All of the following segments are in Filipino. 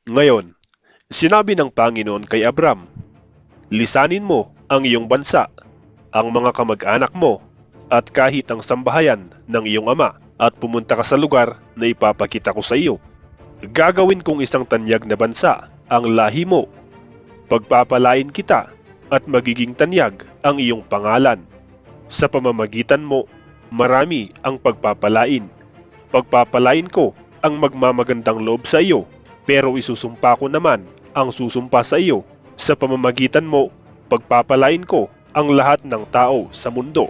Ngayon, sinabi ng Panginoon kay Abram, "Lisanin mo ang iyong bansa, ang mga kamag-anak mo, at kahit ang sambahayan ng iyong ama, at pumunta ka sa lugar na ipapakita ko sa iyo. Gagawin kong isang tanyag na bansa ang lahi mo. Pagpapalain kita at magiging tanyag ang iyong pangalan. Sa pamamagitan mo, marami ang pagpapalain. Pagpapalain ko ang magmamagandang loob sa iyo, pero isusumpa ko naman ang susumpa sa iyo. Sa pamamagitan mo, pagpapalain ko ang lahat ng tao sa mundo."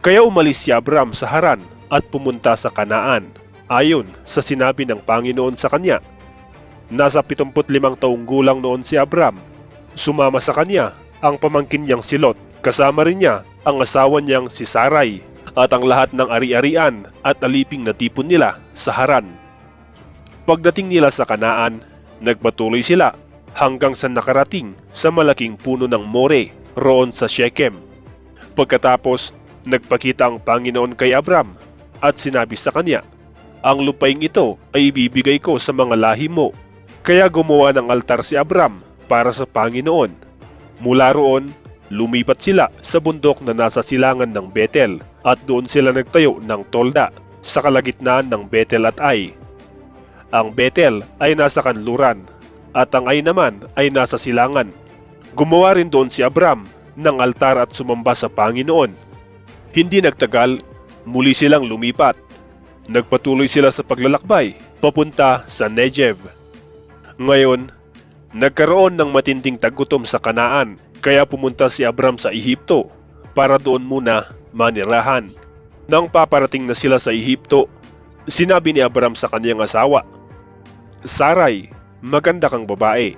Kaya umalis si Abram sa Haran at pumunta sa Kanaan, ayon sa sinabi ng Panginoon sa kanya. Nasa 75 taong gulang noon si Abram. Sumama sa kanya ang pamangkin niyang si Lot, kasama rin niya ang asawa niyang si Sarai, at ang lahat ng ari-arian at aliping na tipon nila sa Haran. Pagdating nila sa Kanaan, nagpatuloy sila hanggang sa nakarating sa malaking puno ng More roon sa Shechem. Pagkatapos, nagpakita ang Panginoon kay Abram at sinabi sa kanya, "Ang lupaing ito ay ibibigay ko sa mga lahi mo." Kaya gumawa ng altar si Abram para sa Panginoon. Mula roon, lumipat sila sa bundok na nasa silangan ng Betel, at doon sila nagtayo ng tolda sa kalagitnaan ng Betel at Ai. Ang Betel ay nasa kanluran, at ang Ai naman ay nasa silangan. Gumawa rin doon si Abram ng altar at sumamba sa Panginoon. Hindi nagtagal, muli silang lumipat. Nagpatuloy sila sa paglalakbay papunta sa Negev. Ngayon, nagkaroon ng matinding tagutom sa Kanaan, kaya pumunta si Abram sa Ehipto para doon muna manirahan. Nang paparating na sila sa Ehipto, sinabi ni Abram sa kanyang asawa, "Sarai, maganda kang babae.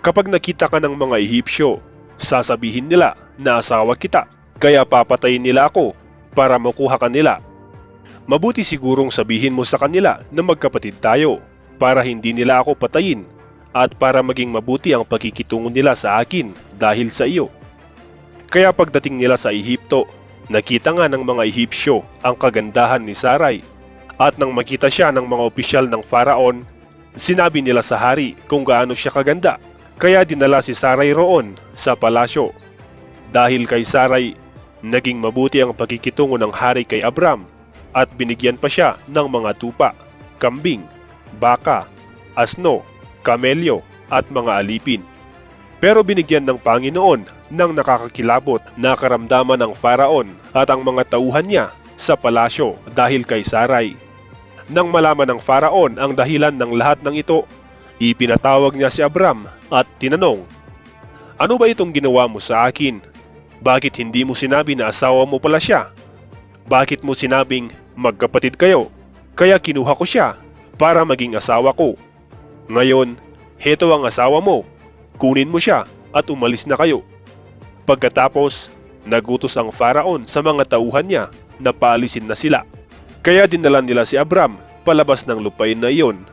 Kapag nakita ka ng mga Ehipsyo, sasabihin nila na asawa kita, kaya papatayin nila ako para makuha ka nila. Mabuti sigurong sabihin mo sa kanila na magkapatid tayo, para hindi nila ako patayin at para maging mabuti ang pagkikitungo nila sa akin dahil sa iyo." Kaya pagdating nila sa Ehipto, nakita nga ng mga Ehipsyo ang kagandahan ni Sarai, at nang makita siya ng mga opisyal ng Faraon, sinabi nila sa hari kung gaano siya kaganda, kaya dinala si Sarai roon sa palasyo. Dahil kay Sarai, naging mabuti ang pagkikitungo ng hari kay Abram, at binigyan pa siya ng mga tupa, kambing, baka, asno, kamelyo at mga alipin. Pero binigyan ng Panginoon ng nakakakilabot na karamdaman ng Faraon at ang mga tauhan niya sa palasyo dahil kay Sarai. Nang malaman ng Faraon ang dahilan ng lahat ng ito, ipinatawag niya si Abram at tinanong, "Ano ba itong ginawa mo sa akin? Bakit hindi mo sinabi na asawa mo pala siya? Bakit mo sinabing magkapatid kayo? Kaya kinuha ko siya para maging asawa ko. Ngayon, heto ang asawa mo. Kunin mo siya at umalis na kayo." Pagkatapos, nagutos ang Faraon sa mga tauhan niya na paalisin na sila. Kaya dinala nila si Abram palabas ng lupain na iyon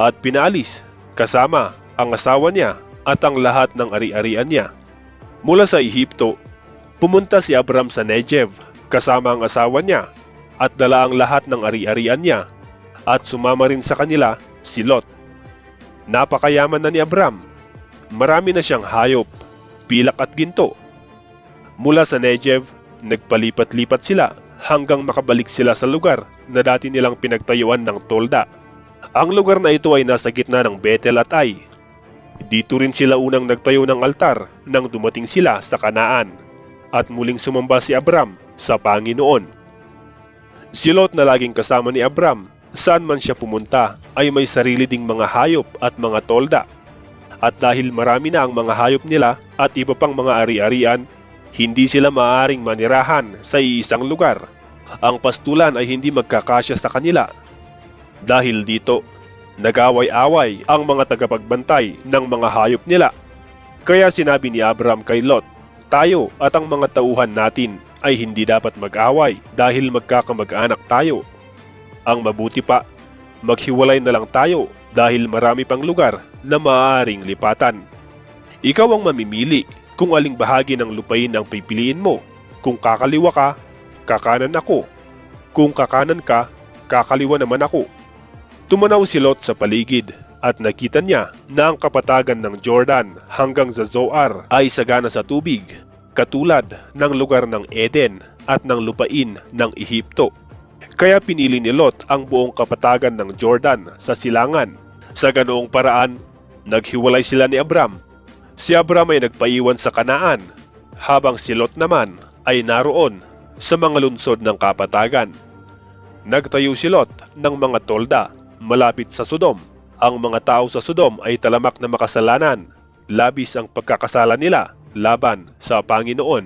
at pinaalis kasama ang asawa niya at ang lahat ng ari-arian niya. Mula sa Ehipto, pumunta si Abram sa Negev kasama ang asawa niya at dala ang lahat ng ari-arian niya, at sumama rin sa kanila si Lot. Napakayaman na ni Abram. Marami na siyang hayop, pilak at ginto. Mula sa Negev, nagpalipat-lipat sila hanggang makabalik sila sa lugar na dati nilang pinagtayuan ng tolda. Ang lugar na ito ay nasa gitna ng Betel at Ai. Dito rin sila unang nagtayo ng altar nang dumating sila sa Kanaan, at muling sumamba si Abram sa Panginoon. Si Lot na laging kasama ni Abram, saan man siya pumunta ay may sarili ding mga hayop at mga tolda. At dahil marami na ang mga hayop nila at iba pang mga ari-arian, hindi sila maaaring manirahan sa iisang lugar. Ang pastulan ay hindi magkakasya sa kanila. Dahil dito, nag-away-away ang mga tagapagbantay ng mga hayop nila. Kaya sinabi ni Abram kay Lot, "Tayo at ang mga tauhan natin ay hindi dapat mag-away dahil magkakamag-anak tayo. Ang mabuti pa, maghiwalay na lang tayo dahil marami pang lugar na maaaring lipatan. Ikaw ang mamimili kung aling bahagi ng lupain ang pipiliin mo. Kung kakaliwa ka, kakanan ako. Kung kakanan ka, kakaliwa naman ako." Tumanaw si Lot sa paligid at nakita niya na ang kapatagan ng Jordan hanggang sa Zoar ay sagana sa tubig, katulad ng lugar ng Eden at ng lupain ng Ehipto. Kaya pinili ni Lot ang buong kapatagan ng Jordan sa silangan. Sa ganoong paraan, naghiwalay sila ni Abram. Si Abram ay nagpaiwan sa Kanaan, habang si Lot naman ay naroon sa mga lungsod ng kapatagan. Nagtayo si Lot ng mga tolda malapit sa Sodom. Ang mga tao sa Sodom ay talamak na makasalanan, labis ang pagkakasala nila laban sa Panginoon.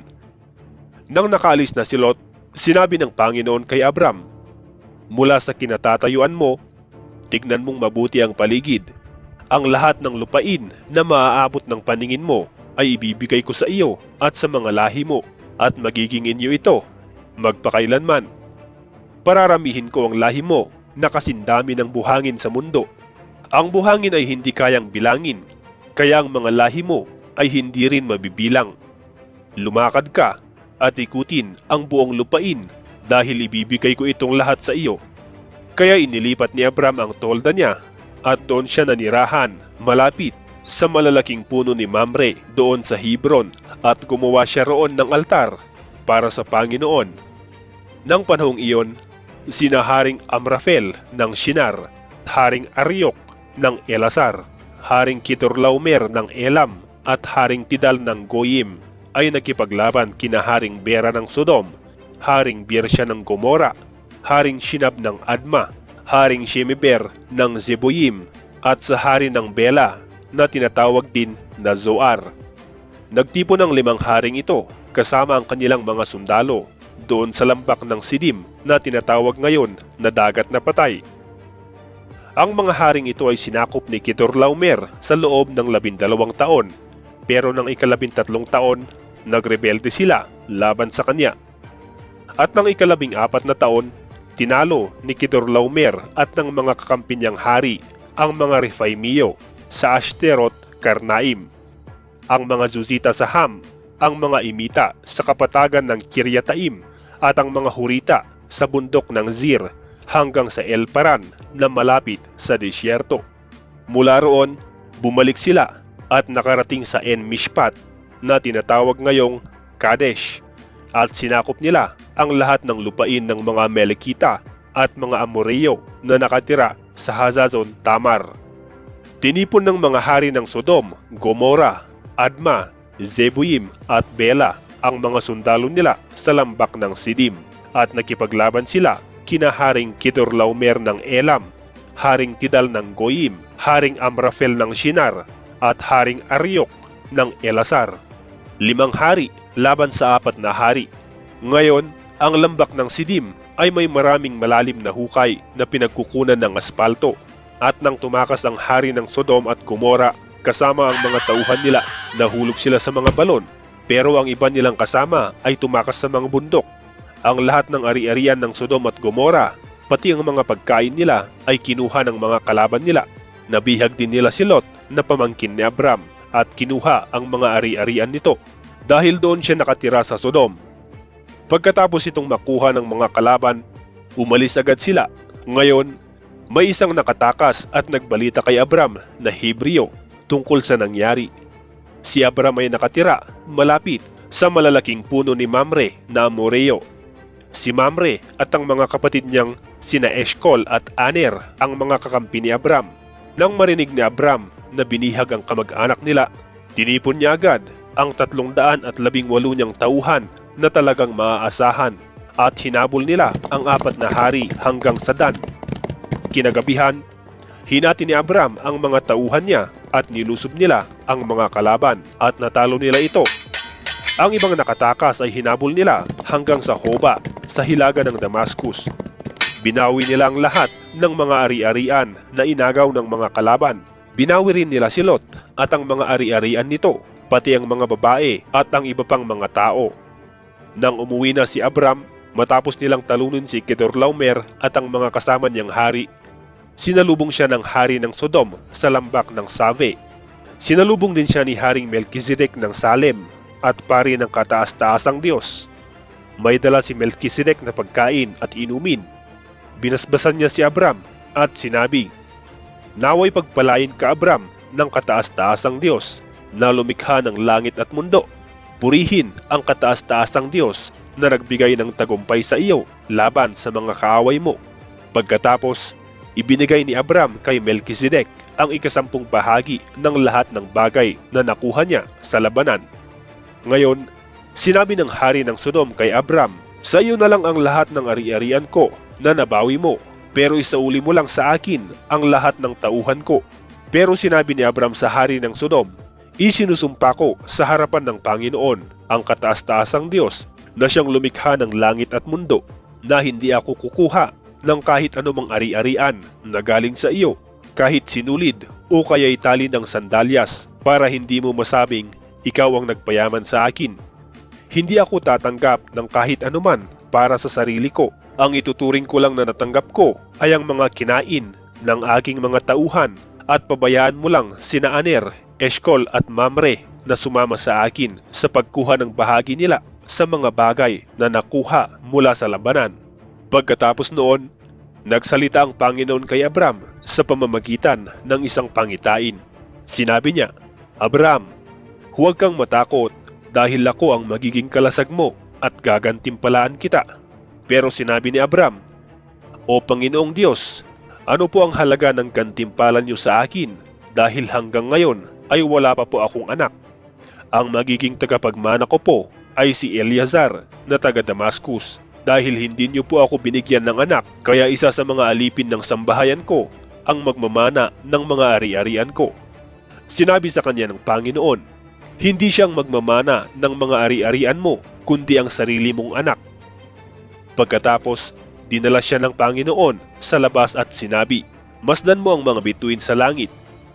Nang nakaalis na si Lot, sinabi ng Panginoon kay Abram, "Mula sa kinatatayuan mo, tignan mong mabuti ang paligid. Ang lahat ng lupain na maaabot ng paningin mo ay ibibigay ko sa iyo at sa mga lahi mo, at magiging inyo ito magpakailanman. Pararamihin ko ang lahi mo na kasindami ng buhangin sa mundo. Ang buhangin ay hindi kayang bilangin, kaya ang mga lahi mo ay hindi rin mabibilang. Lumakad ka at ikutin ang buong lupain dahil ibibigay ko itong lahat sa iyo." Kaya inilipat ni Abram ang tolda niya at doon siya nanirahan malapit sa malalaking puno ni Mamre doon sa Hebron, at gumawa siya roon ng altar para sa Panginoon. Nang panahong iyon, sina Haring Amrafel ng Shinar, Haring Aryok ng Elasar, Haring Kedorlaomer ng Elam, at Haring Tidal ng Goyim ay nakipaglaban kina Haring Bera ng Sodom, Haring Birsya ng Gomora, Haring Shinab ng Adma, Haring Shemeber ng Zeboyim, at sa hari ng Bela na tinatawag din na Zoar. Nagtipon ng 5 haring ito kasama ang kanilang mga sundalo doon sa lambak ng Sidim na tinatawag ngayon na Dagat na Patay. Ang mga haring ito ay sinakop ni Kedorlaomer sa loob ng 12 taon, pero ng 13 taon, nagrebelde sila laban sa kanya. At ng 14 na taon, tinalo ni Kedorlaomer at ng mga kakampi niyang hari ang mga Rephaimio sa Ashterot Karnaim, ang mga Zuzita sa Ham, ang mga Imita sa kapatagan ng Kiryataim, at ang mga Hurita sa bundok ng Zir hanggang sa El Paran na malapit sa disyerto. Mula roon, bumalik sila at nakarating sa En Mishpat na tinatawag ngayong Kadesh, at sinakop nila ang lahat ng lupain ng mga Melekita at mga Amoreo na nakatira sa Hazazon Tamar. Tinipon ng mga hari ng Sodom, Gomora, Adma, Zeboyim at Bela ang mga sundalo nila sa lambak ng Sidim, at nakipaglaban sila kina Haring Kedorlaomer ng Elam, Haring Tidal ng Goyim, Haring Amrafel ng Shinar, at Haring Aryok ng Elasar. 5 hari laban sa 4 na hari. Ngayon, ang lambak ng Sidim ay may maraming malalim na hukay na pinagkukunan ng aspalto, at nang tumakas ang hari ng Sodom at Gomora kasama ang mga tauhan nila, nahulog sila sa mga balon, pero ang iba nilang kasama ay tumakas sa mga bundok. Ang lahat ng ari-arian ng Sodom at Gomora, pati ang mga pagkain nila, ay kinuha ng mga kalaban nila. Nabihag din nila si Lot na pamangkin ni Abram, at kinuha ang mga ari-arian nito dahil doon siya nakatira sa Sodom. Pagkatapos itong makuha ng mga kalaban, umalis agad sila. Ngayon, may isang nakatakas at nagbalita kay Abram na Hebreo tungkol sa nangyari. Si Abram ay nakatira malapit sa malalaking puno ni Mamre na Amoreo. Si Mamre at ang mga kapatid niyang sina Eshcol at Aner ang mga kakampi ni Abram. Nang marinig ni Abram na binihag ang kamag-anak nila, tinipon niya agad ang 318 niyang tauhan na talagang maaasahan, at hinabol nila ang 4 na hari hanggang sa Dan. Kinagabihan, hinati ni Abram ang mga tauhan niya at nilusob nila ang mga kalaban, at natalo nila ito. Ang ibang nakatakas ay hinabol nila hanggang sa Hoba sa hilaga ng Damascus. Binawi nila ang lahat ng mga ari-arian na inagaw ng mga kalaban. Binawi rin nila si Lot at ang mga ari-arian nito, pati ang mga babae at ang iba pang mga tao. Nang umuwi na si Abram, matapos nilang talunin si Kedorlaomer at ang mga kasama niyang hari, sinalubong siya ng hari ng Sodom sa lambak ng Save. Sinalubong din siya ni Haring Melchizedek ng Salem at pari ng kataas-taasang Diyos. May dala si Melchizedek na pagkain at inumin. Binasbasan niya si Abram at sinabi, Naway pagpalain ka, Abram, ng kataas-taasang Diyos na lumikha ng langit at mundo. Purihin ang kataas-taasang Diyos na nagbigay ng tagumpay sa iyo laban sa mga kaaway mo. Pagkatapos, ibinigay ni Abram kay Melchizedek ang ikasampung bahagi ng lahat ng bagay na nakuha niya sa labanan. Ngayon, sinabi ng hari ng Sodom kay Abram, "Sa iyo na lang ang lahat ng ari-arian ko na nabawi mo, pero isauli mo lang sa akin ang lahat ng tauhan ko." Pero sinabi ni Abram sa hari ng Sodom, "Isinusumpa ko sa harapan ng Panginoon, ang kataas-taasang Diyos, na siyang lumikha ng langit at mundo, na hindi ako kukuha ng kahit anumang ari-arian na galing sa iyo, kahit sinulid o kaya'y tali ng sandalyas, para hindi mo masabing ikaw ang nagpayaman sa akin. Hindi ako tatanggap ng kahit anuman para sa sarili ko. Ang ituturing ko lang na natanggap ko ay ang mga kinain ng aking mga tauhan, at pabayaan mo lang sina Aner, Eshkol at Mamre na sumama sa akin sa pagkuha ng bahagi nila sa mga bagay na nakuha mula sa labanan." Pagkatapos noon, nagsalita ang Panginoon kay Abram sa pamamagitan ng isang pangitain. Sinabi niya, "Abram, huwag kang matakot dahil ako ang magiging kalasag mo at gagantimpalaan kita." Pero sinabi ni Abram, "O Panginoong Diyos, ano po ang halaga ng gantimpalan niyo sa akin dahil hanggang ngayon ay wala pa po akong anak? Ang magiging tagapagmana ko po ay si Eleazar na taga Damascus. Dahil hindi niyo po ako binigyan ng anak, kaya isa sa mga alipin ng sambahayan ko ang magmamana ng mga ari-arian ko." Sinabi sa kanya ng Panginoon, "Hindi siyang magmamana ng mga ari-arian mo, kundi ang sarili mong anak." Pagkatapos, dinala siya ng Panginoon sa labas at sinabi, "Masdan mo ang mga bituin sa langit,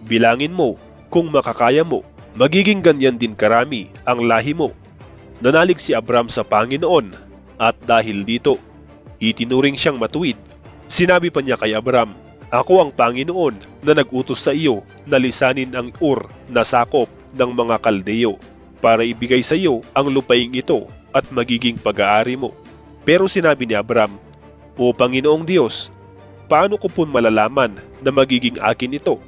bilangin mo kung makakaya mo, magiging ganyan din karami ang lahi mo." Nanalig si Abram sa Panginoon, at dahil dito, itinuring siyang matuwid. Sinabi pa niya kay Abram, "Ako ang Panginoon na nag-utos sa iyo na lisanin ang Ur na sakop ng mga Kaldeo para ibigay sa iyo ang lupaing ito at magiging pag-aari mo." Pero sinabi ni Abram, "O Panginoong Diyos, paano ko po malalaman na magiging akin ito?"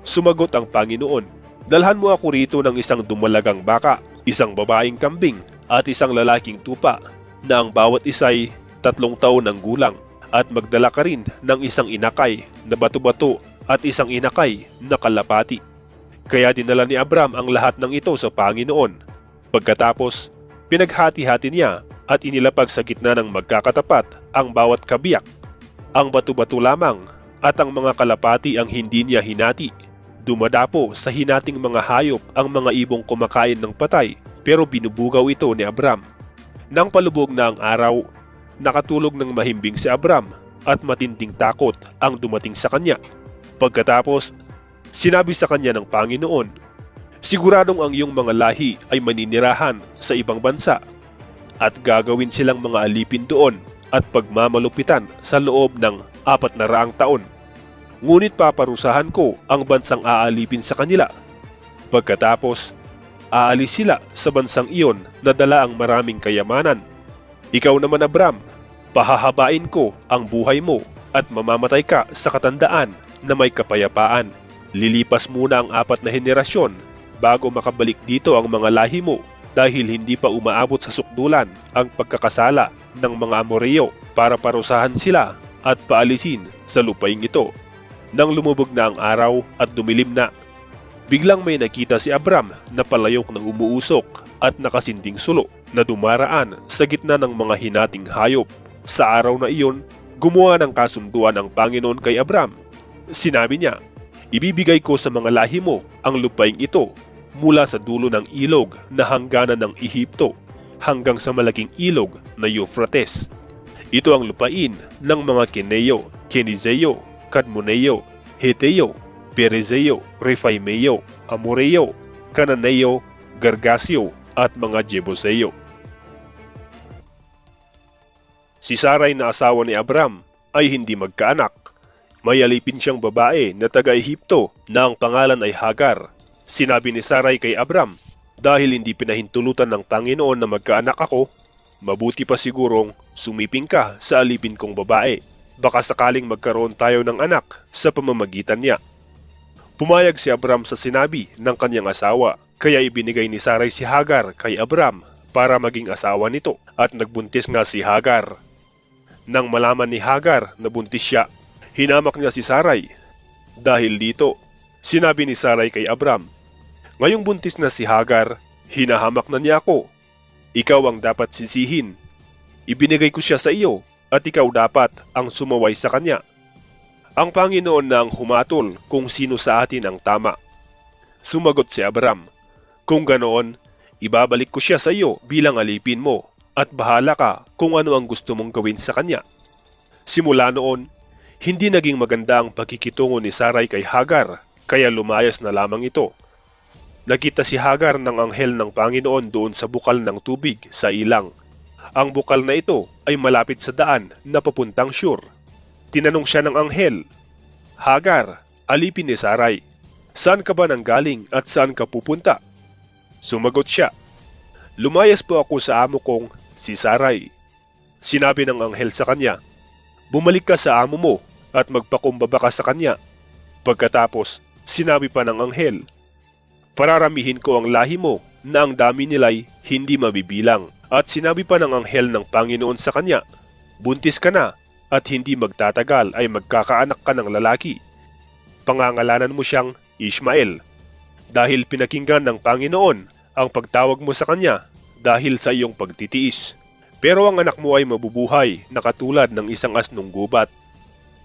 Sumagot ang Panginoon, "Dalhan mo ako rito ng isang dumalagang baka, isang babaeng kambing at isang lalaking tupa, na ang bawat isa'y 3 taon ng gulang, at magdala ka rin ng isang inakay na bato-bato at isang inakay na kalapati." Kaya dinala ni Abram ang lahat ng ito sa Panginoon. Pagkatapos, pinaghati-hati niya at inilapag sa gitna ng magkakatapat ang bawat kabiyak. Ang bato-bato lamang at ang mga kalapati ang hindi niya hinati. Dumadapo sa hinating mga hayop ang mga ibong kumakain ng patay, pero binubugaw ito ni Abram. Nang palubog na ang araw, nakatulog ng mahimbing si Abram at matinding takot ang dumating sa kanya. Pagkatapos, sinabi sa kanya ng Panginoon, "Siguradong ang iyong mga lahi ay maninirahan sa ibang bansa, at gagawin silang mga alipin doon at pagmamalupitan sa loob ng 400 taon. Ngunit paparusahan ko ang bansang aalipin sa kanila. Pagkatapos, aalis sila sa bansang iyon na dala ang maraming kayamanan. Ikaw naman, Abram, pahahabain ko ang buhay mo at mamamatay ka sa katandaan na may kapayapaan. Lilipas muna ang 4 na henerasyon bago makabalik dito ang mga lahi mo, dahil hindi pa umaabot sa sukdulan ang pagkakasala ng mga Amoreo para parusahan sila at paalisin sa lupaing ito." Nang lumubog na ang araw at dumilim na, biglang may nakita si Abram na palayok na umuusok at nakasinding sulo na dumaraan sa gitna ng mga hinating hayop. Sa araw na iyon, gumawa ng kasunduan ang Panginoon kay Abram. Sinabi niya, "Ibibigay ko sa mga lahi mo ang lupaing ito mula sa dulo ng ilog na hangganan ng Ehipto hanggang sa malaking ilog na Euphrates. Ito ang lupain ng mga Keneo, Kenizeo, Kadmoneo, Heteo, Perezeo, Refaimeo, Amoreo, Cananeo, Gargasio at mga Jebuseo." Si Sarai na asawa ni Abram ay hindi magkaanak. May alipin siyang babae na taga-Ehipto na ang pangalan ay Hagar. Sinabi ni Sarai kay Abram, "Dahil hindi pinahintulutan ng Panginoon na magkaanak ako, mabuti pa sigurong sumiping ka sa alipin kong babae." Baka sakaling magkaroon tayo ng anak sa pamamagitan niya. Pumayag si Abram sa sinabi ng kanyang asawa, kaya ibinigay ni Sarai si Hagar kay Abram para maging asawa nito, at nagbuntis nga si Hagar. Nang malaman ni Hagar na buntis siya, hinamak niya si Sarai. Dahil dito, sinabi ni Sarai kay Abram, "Ngayong buntis na si Hagar, hinahamak na niya ako. Ikaw ang dapat sisihin. Ibinigay ko siya sa iyo at ikaw dapat ang sumaway sa kanya." Ang Panginoon na ang humatol kung sino sa atin ang tama. Sumagot si Abram, "Kung ganoon, ibabalik ko siya sa iyo bilang alipin mo at bahala ka kung ano ang gusto mong gawin sa kanya." Simula noon, hindi naging maganda ang pagkikitungo ni Sarai kay Hagar, kaya lumayas na lamang ito. Nakita si Hagar ng anghel ng Panginoon doon sa bukal ng tubig sa ilang. Ang bukal na ito ay malapit sa daan na papuntang Shur. Tinanong siya ng anghel, "Hagar, alipin ni Sarai, saan ka ba nanggaling at saan ka pupunta?" Sumagot siya, "Lumayas po ako sa amo kong si Sarai." Sinabi ng anghel sa kanya, "Bumalik ka sa amo mo at magpakumbaba ka sa kanya." Pagkatapos, sinabi pa ng anghel, "Pararamihin ko ang lahi mo na ang dami nila'y hindi mabibilang." At sinabi pa ng anghel ng Panginoon sa kanya, "Buntis ka na at hindi magtatagal ay magkakaanak ka ng lalaki. Pangangalanan mo siyang Ishmael, dahil pinakinggan ng Panginoon ang pagtawag mo sa kanya dahil sa iyong pagtitiis. Pero ang anak mo ay mabubuhay na katulad ng isang asnong gubat.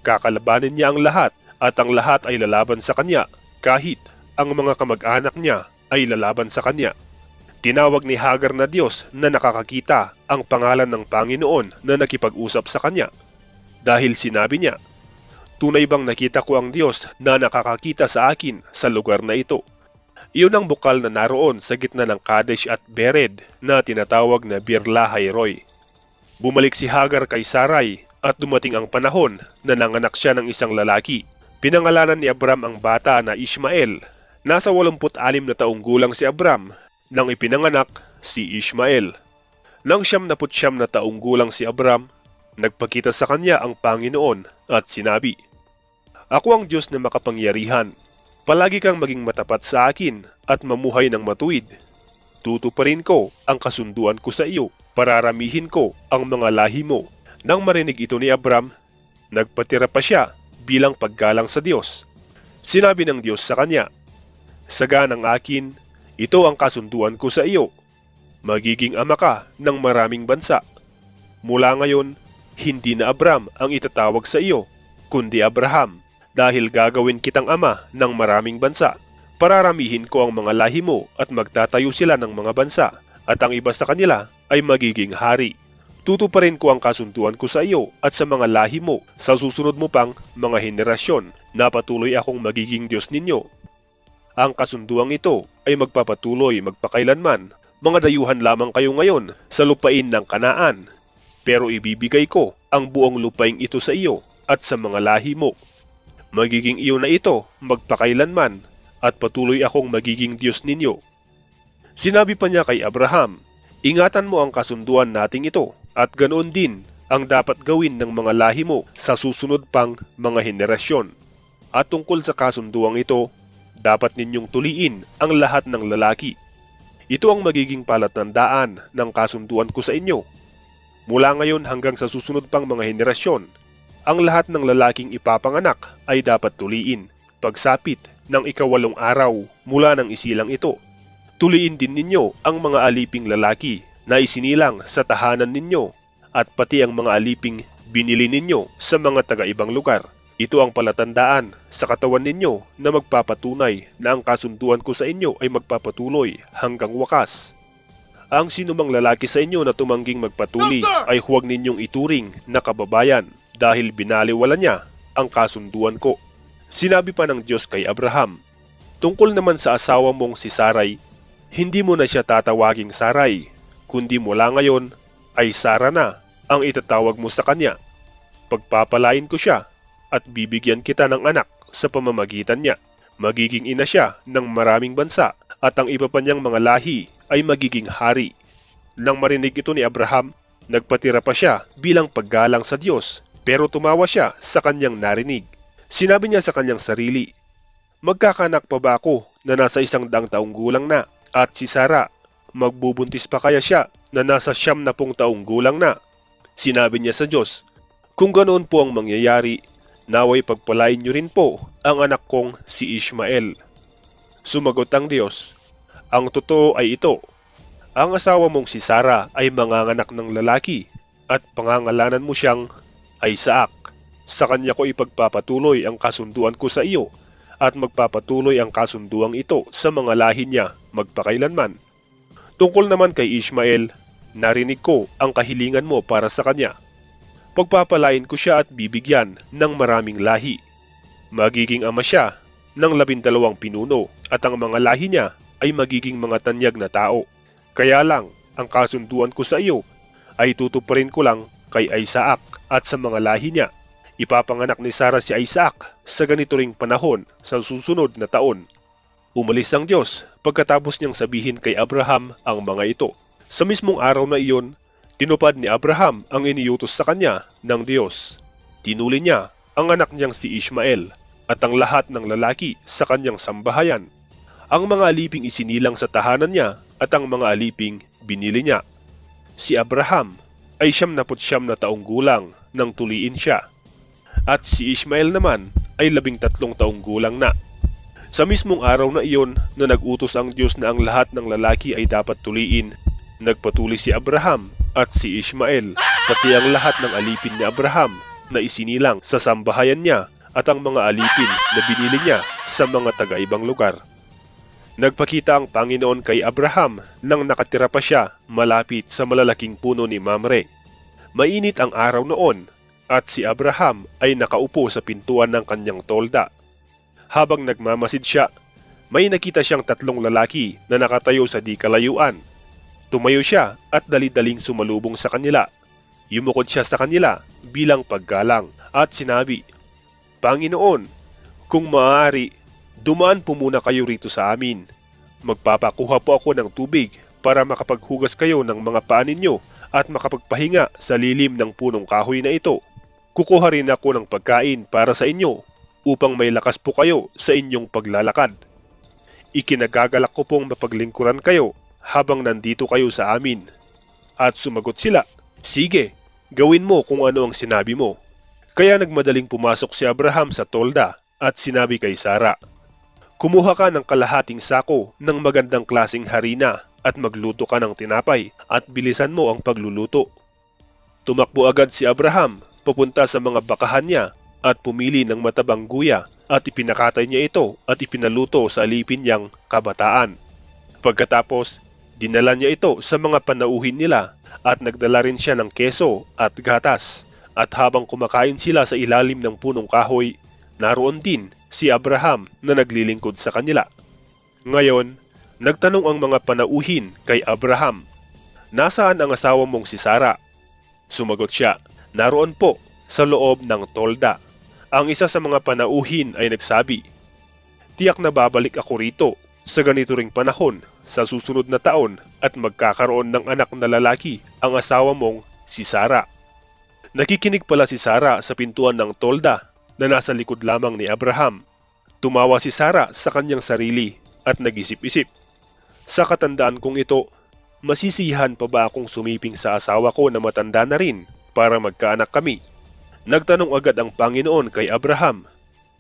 Kakalabanin niya ang lahat at ang lahat ay lalaban sa kanya, kahit ang mga kamag-anak niya ay lalaban sa kanya." Tinawag ni Hagar na Diyos na nakakakita ang pangalan ng Panginoon na nakipag-usap sa kanya. Dahil sinabi niya, "Tunay bang nakita ko ang Diyos na nakakakita sa akin sa lugar na ito?" Iyon ang bukal na naroon sa gitna ng Kadesh at Bered na tinatawag na Bir-lahai-roi. Bumalik si Hagar kay Sarai at dumating ang panahon na nanganak siya ng isang lalaki. Pinangalanan ni Abram ang bata na Ishmael. Nasa 86 na taong gulang si Abram nang ipinanganak si Ishmael. Nang 79 na taong gulang si Abram, nagpakita sa kanya ang Panginoon at sinabi, "Ako ang Diyos na makapangyarihan. Palagi kang maging matapat sa akin at mamuhay ng matuwid. Tutuparin ko ang kasunduan ko sa iyo. Pararamihin ko ang mga lahi mo." Nang marinig ito ni Abram, nagpatira pa siya bilang paggalang sa Diyos. Sinabi ng Diyos sa kanya, "Saganang akin, ito ang kasunduan ko sa iyo. Magiging ama ka ng maraming bansa. Mula ngayon, hindi na Abram ang itatawag sa iyo, kundi Abraham, dahil gagawin kitang ama ng maraming bansa. Pararamihin ko ang mga lahi mo at magtatayo sila ng mga bansa, at ang iba sa kanila ay magiging hari. Tutuparin ko ang kasunduan ko sa iyo at sa mga lahi mo sa susunod mo pang mga henerasyon, na patuloy akong magiging Diyos ninyo. Ang kasunduang ito ay magpapatuloy magpakailanman. Mga dayuhan lamang kayo ngayon sa lupain ng Kanaan, pero ibibigay ko ang buong lupaing ito sa iyo at sa mga lahi mo. Magiging iyo na ito magpakailanman, at patuloy akong magiging Diyos ninyo." Sinabi pa niya kay Abraham, "Ingatan mo ang kasunduan nating ito, at ganoon din ang dapat gawin ng mga lahi mo sa susunod pang mga henerasyon. At tungkol sa kasunduang ito, dapat ninyong tuliin ang lahat ng lalaki. Ito ang magiging palatandaan ng kasunduan ko sa inyo. Mula ngayon hanggang sa susunod pang mga henerasyon, ang lahat ng lalaking ipapanganak ay dapat tuliin pagsapit ng 8 araw mula ng isilang ito. Tuliin din ninyo ang mga aliping lalaki na isinilang sa tahanan ninyo, at pati ang mga aliping binili ninyo sa mga taga-ibang lugar. Ito ang palatandaan sa katawan ninyo na magpapatunay na ang kasunduan ko sa inyo ay magpapatuloy hanggang wakas. Ang sinumang lalaki sa inyo na tumangging magpatuli ay huwag ninyong ituring na kababayan, dahil binaliwala niya ang kasunduan ko." Sinabi pa ng Diyos kay Abraham, "Tungkol naman sa asawa mong si Sarai, hindi mo na siya tatawaging Sarai, kundi mula ngayon ay Sara na ang itatawag mo sa kanya. Pagpapalain ko siya at bibigyan kita ng anak sa pamamagitan niya. Magiging ina siya ng maraming bansa, at ang iba pa niyang mga lahi ay magiging hari." Nang marinig ito ni Abraham, nagpatira pa siya bilang paggalang sa Diyos Pero tumawa siya sa kanyang narinig. Sinabi niya sa kanyang sarili, magkakaanak pa ba ako na nasa 100 taong gulang na? At si Sarah, magbubuntis pa kaya siya na nasa 70 taong gulang na? Sinabi niya sa Diyos, kung ganoon po ang mangyayari, naway pagpalain niyo rin po ang anak kong si Ishmael. Sumagot ang Diyos, ang totoo ay ito, ang asawa mong si Sarah ay manganganak ng lalaki at pangangalanan mo siyang Isaac. Sa kanya ko ipagpapatuloy ang kasunduan ko sa iyo at magpapatuloy ang kasunduang ito sa mga lahi niya magpakailanman. Tungkol naman kay Ishmael, narinig ko ang kahilingan mo para sa kanya. Pagpapalain ko siya at bibigyan ng maraming lahi. Magiging ama siya ng 12 pinuno at ang mga lahi niya ay magiging mga tanyag na tao. Kaya lang, ang kasunduan ko sa iyo ay tutuparin ko lang kay Isaac at sa mga lahi niya. Ipapanganak ni Sarah si Isaac sa ganito ring panahon sa susunod na taon. Umalis ang Diyos pagkatapos niyang sabihin kay Abraham ang mga ito. Sa mismong araw na iyon, tinupad ni Abraham ang iniutos sa kanya ng Diyos. Tinuli niya ang anak niyang si Ishmael at ang lahat ng lalaki sa kanyang sambahayan. Ang mga aliping isinilang sa tahanan niya at ang mga aliping binili niya. Si Abraham ay 99 na taong gulang nang tuliin siya. At si Ishmael naman ay 13 taong gulang na. Sa mismong araw na iyon na nag-utos ang Diyos na ang lahat ng lalaki ay dapat tuliin, nagpatuli si Abraham at si Ishmael, pati ang lahat ng alipin ni Abraham na isinilang sa sambahayan niya at ang mga alipin na binili niya sa mga taga-ibang lugar. Nagpakita ang Panginoon kay Abraham nang nakatira pa siya malapit sa malalaking puno ni Mamre. Mainit ang araw noon at si Abraham ay nakaupo sa pintuan ng kanyang tolda. Habang nagmamasid siya, may nakita siyang 3 lalaki na nakatayo sa di kalayuan. Tumayo siya at dali-daling sumalubong sa kanila. Yumukod siya sa kanila bilang paggalang at sinabi, Panginoon, kung maaari, dumaan po muna kayo rito sa amin. Magpapakuha po ako ng tubig para makapaghugas kayo ng mga paa ninyo at makapagpahinga sa lilim ng punong kahoy na ito. Kukuha rin ako ng pagkain para sa inyo upang may lakas po kayo sa inyong paglalakad. Ikinagagalak ko pong mapaglingkuran kayo habang nandito kayo sa amin. At sumagot sila, sige, gawin mo kung ano ang sinabi mo. Kaya nagmadaling pumasok si Abraham sa tolda at sinabi kay Sarah, kumuha ka ng kalahating sako ng magandang klaseng harina at magluto ka ng tinapay at bilisan mo ang pagluluto. Tumakbo agad si Abraham papunta sa mga bakahan niya at pumili ng matabang guya at ipinakatay niya ito at ipinaluto sa alipin niyang kabataan. Pagkatapos, dinala niya ito sa mga panauhin nila at nagdala rin siya ng keso at gatas. At habang kumakain sila sa ilalim ng punong kahoy, naroon din si Abraham na naglilingkod sa kanila. Ngayon, nagtanong ang mga panauhin kay Abraham, nasaan ang asawa mong si Sarah? Sumagot siya, naroon po sa loob ng tolda. Ang isa sa mga panauhin ay nagsabi, tiyak na babalik ako rito sa ganito ring panahon sa susunod na taon at magkakaroon ng anak na lalaki ang asawa mong si Sarah. Nakikinig pala si Sarah sa pintuan ng tolda na nasa likod lamang ni Abraham. Tumawa si Sarah sa kanyang sarili at nag-isip-isip. Sa katandaan kong ito, masisiyahan pa ba akong sumiping sa asawa ko na matanda na rin para magkaanak kami? Nagtanong agad ang Panginoon kay Abraham,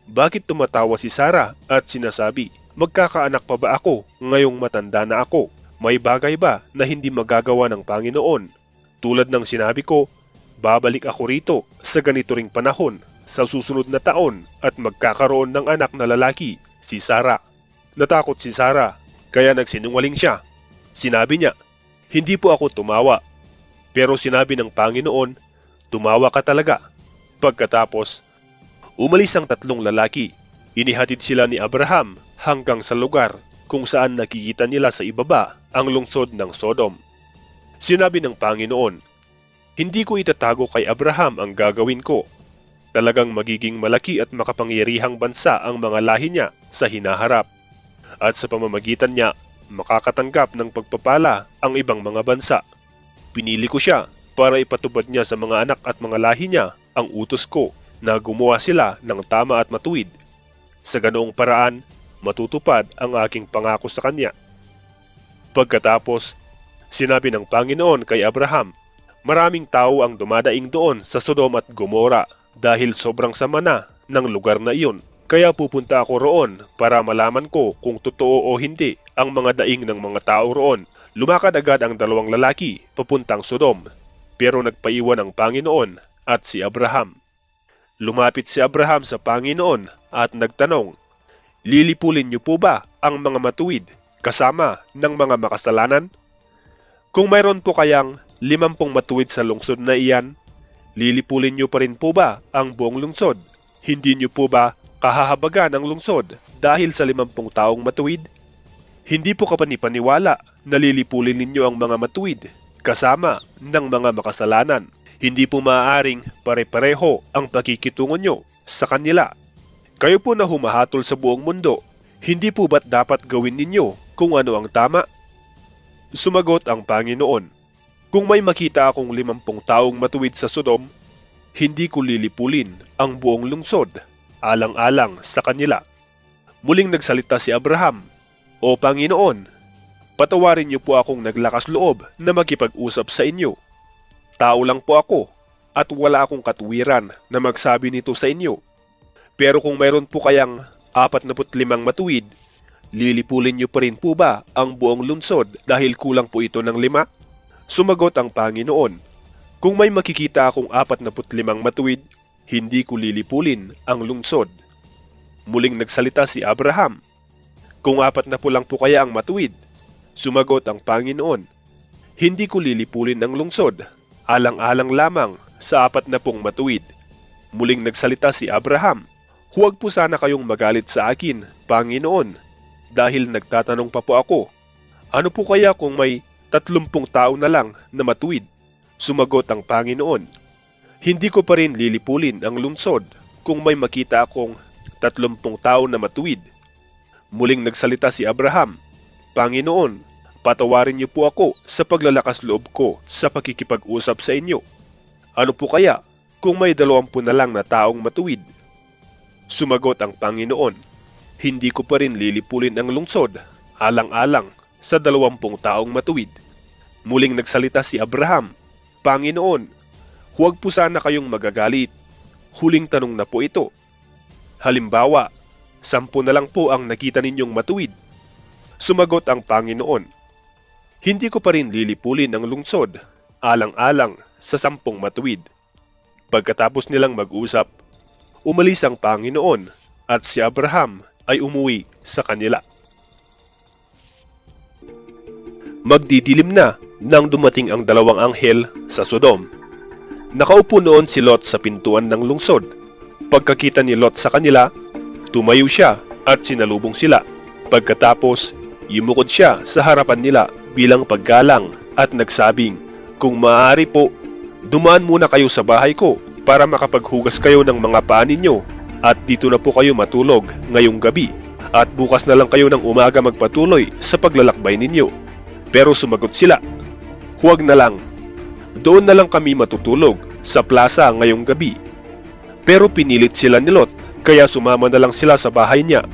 bakit tumatawa si Sarah at sinasabi, magkakaanak pa ba ako ngayong matanda na ako? May bagay ba na hindi magagawa ng Panginoon? Tulad ng sinabi ko, babalik ako rito sa ganito ring panahon sa susunod na taon at magkakaroon ng anak na lalaki, si Sarah. Natakot si Sarah, kaya nagsinungaling siya. Sinabi niya, hindi po ako tumawa. Pero sinabi ng Panginoon, tumawa ka talaga. Pagkatapos, umalis ang 3 lalaki. Inihatid sila ni Abraham hanggang sa lugar kung saan nakikita nila sa ibaba ang lungsod ng Sodom. Sinabi ng Panginoon, hindi ko itatago kay Abraham ang gagawin ko. Talagang magiging malaki at makapangyarihang bansa ang mga lahi niya sa hinaharap. At sa pamamagitan niya, makakatanggap ng pagpapala ang ibang mga bansa. Pinili ko siya para ipatubad niya sa mga anak at mga lahi niya ang utos ko na gumawa sila ng tama at matuwid. Sa ganoong paraan, matutupad ang aking pangako sa kanya. Pagkatapos, sinabi ng Panginoon kay Abraham, maraming tao ang dumadaing doon sa Sodom at Gomora dahil sobrang sama na ng lugar na iyon. Kaya pupunta ako roon para malaman ko kung totoo o hindi ang mga daing ng mga tao roon. Lumakad agad ang dalawang lalaki papuntang Sodom, pero nagpaiwan ang Panginoon at si Abraham. Lumapit si Abraham sa Panginoon at nagtanong, lilipulin niyo po ba ang mga matuwid kasama ng mga makasalanan? Kung mayroon po kayang 50 matuwid sa lungsod na iyan, lilipulin niyo pa rin po ba ang buong lungsod? Hindi niyo po ba kahahabagan ang lungsod dahil sa 50 taong matuwid? Hindi po kapanipaniwala na lilipulin ninyo ang mga matuwid kasama ng mga makasalanan. Hindi po maaaring pare-pareho ang pakikitungo nyo sa kanila. Kayo po na humahatol sa buong mundo, hindi po ba't dapat gawin ninyo kung ano ang tama? Sumagot ang Panginoon, kung may makita akong 50 taong matuwid sa Sodom, hindi ko lilipulin ang buong lungsod, alang-alang sa kanila. Muling nagsalita si Abraham, O Panginoon, patawarin niyo po akong naglakas loob na makipag-usap sa inyo. Tao lang po ako at wala akong katuwiran na magsabi nito sa inyo. Pero kung mayroon po kayang 45 matuwid, lilipulin niyo pa rin po ba ang buong lungsod dahil kulang po ito ng 5? Sumagot ang Panginoon, kung may makikita akong 45 matuwid, hindi ko lilipulin ang lungsod. Muling nagsalita si Abraham, kung 40 lang po kaya ang matuwid? Sumagot ang Panginoon, hindi ko lilipulin ang lungsod, alang-alang lamang sa 40 matuwid. Muling nagsalita si Abraham, huwag po sana kayong magalit sa akin, Panginoon, dahil nagtatanong pa po ako, ano po kaya kung may 30 tao na lang na matuwid? Sumagot ang Panginoon, hindi ko pa rin lilipulin ang lungsod kung may makita akong 30 tao na matuwid. Muling nagsalita si Abraham, Panginoon, patawarin niyo po ako sa paglalakas loob ko sa pakikipag-usap sa inyo. Ano po kaya kung may 20 na lang na taong matuwid? Sumagot ang Panginoon, hindi ko pa rin lilipulin ang lungsod, alang-alang sa 20 taong matuwid. Muling nagsalita si Abraham, Panginoon, huwag po sana kayong magagalit. Huling tanong na po ito. Halimbawa, 10 na lang po ang nakita ninyong matuwid. Sumagot ang Panginoon, hindi ko pa rin lilipulin ang lungsod, alang-alang sa 10 matuwid. Pagkatapos nilang mag-usap, umalis ang Panginoon at si Abraham ay umuwi sa kanila. Magdidilim na nang dumating ang dalawang anghel sa Sodom. Nakaupo noon si Lot sa pintuan ng lungsod. Pagkakita ni Lot sa kanila, tumayo siya at sinalubong sila. Pagkatapos, yumukod siya sa harapan nila bilang paggalang at nagsabing, kung maaari po, dumaan muna kayo sa bahay ko para makapaghugas kayo ng mga paa ninyo at dito na po kayo matulog ngayong gabi at bukas na lang kayo ng umaga magpatuloy sa paglalakbay ninyo. Pero sumagot sila, huwag na lang. Doon na lang kami matutulog sa plaza ngayong gabi. Pero pinilit sila ni Lot, kaya sumama na lang sila sa bahay niya.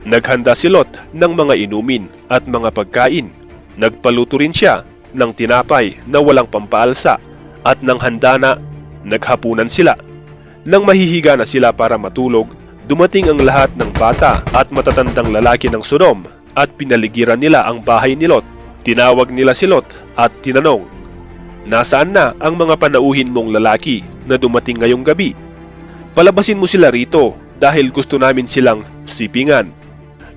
Naghanda si Lot ng mga inumin at mga pagkain. Nagpaluto rin siya ng tinapay na walang pampaalsa at nang handa na, naghapunan sila. Nang mahihiga na sila para matulog, dumating ang lahat ng bata at matatandang lalaki ng Sodom at pinaligiran nila ang bahay ni Lot. Tinawag nila si Lot at tinanong, nasaan na ang mga panauhin mong lalaki na dumating ngayong gabi? Palabasin mo sila rito dahil gusto namin silang sipingan.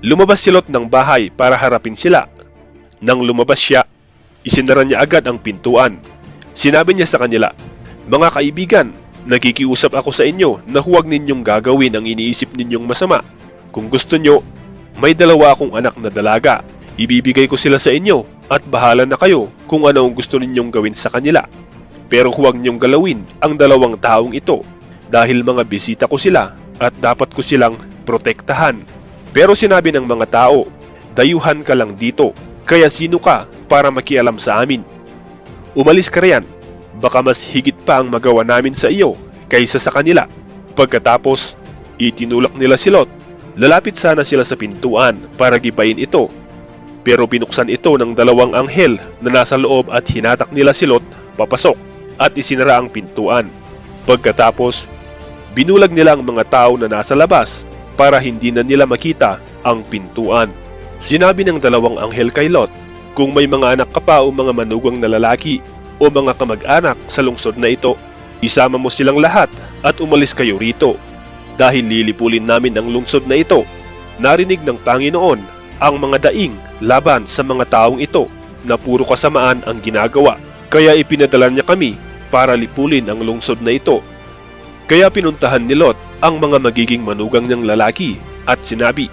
Lumabas si Lot ng bahay para harapin sila. Nang lumabas siya, isinara niya agad ang pintuan. Sinabi niya sa kanila, mga kaibigan, nakikiusap ako sa inyo na huwag ninyong gagawin ang iniisip ninyong masama. Kung gusto nyo, may 2 akong anak na dalaga. Ibibigay ko sila sa inyo at bahala na kayo kung ano ang gusto ninyong gawin sa kanila. Pero huwag ninyong galawin ang 2 taong ito dahil mga bisita ko sila at dapat ko silang protektahan. Pero sinabi ng mga tao, dayuhan ka lang dito, kaya sino ka para makialam sa amin? Umalis ka riyan, baka mas higit pa ang magawa namin sa iyo kaysa sa kanila. Pagkatapos, itinulak nila si Lot. Lalapit sana sila sa pintuan para gibayin ito. Pero binuksan ito ng dalawang anghel na nasa loob at hinatak nila si Lot papasok at isinara ang pintuan. Pagkatapos, binulag nila ang mga tao na nasa labas para hindi na nila makita ang pintuan. Sinabi ng dalawang anghel kay Lot, kung may mga anak ka pa o mga manugang na lalaki o mga kamag-anak sa lungsod na ito, isama mo silang lahat at umalis kayo rito. Dahil lilipulin namin ang lungsod na ito. Narinig ng Panginoon ang mga daing laban sa mga taong ito na puro kasamaan ang ginagawa. Kaya ipinadala niya kami para lipulin ang lungsod na ito. Kaya pinuntahan ni Lot ang mga magiging manugang niyang lalaki at sinabi,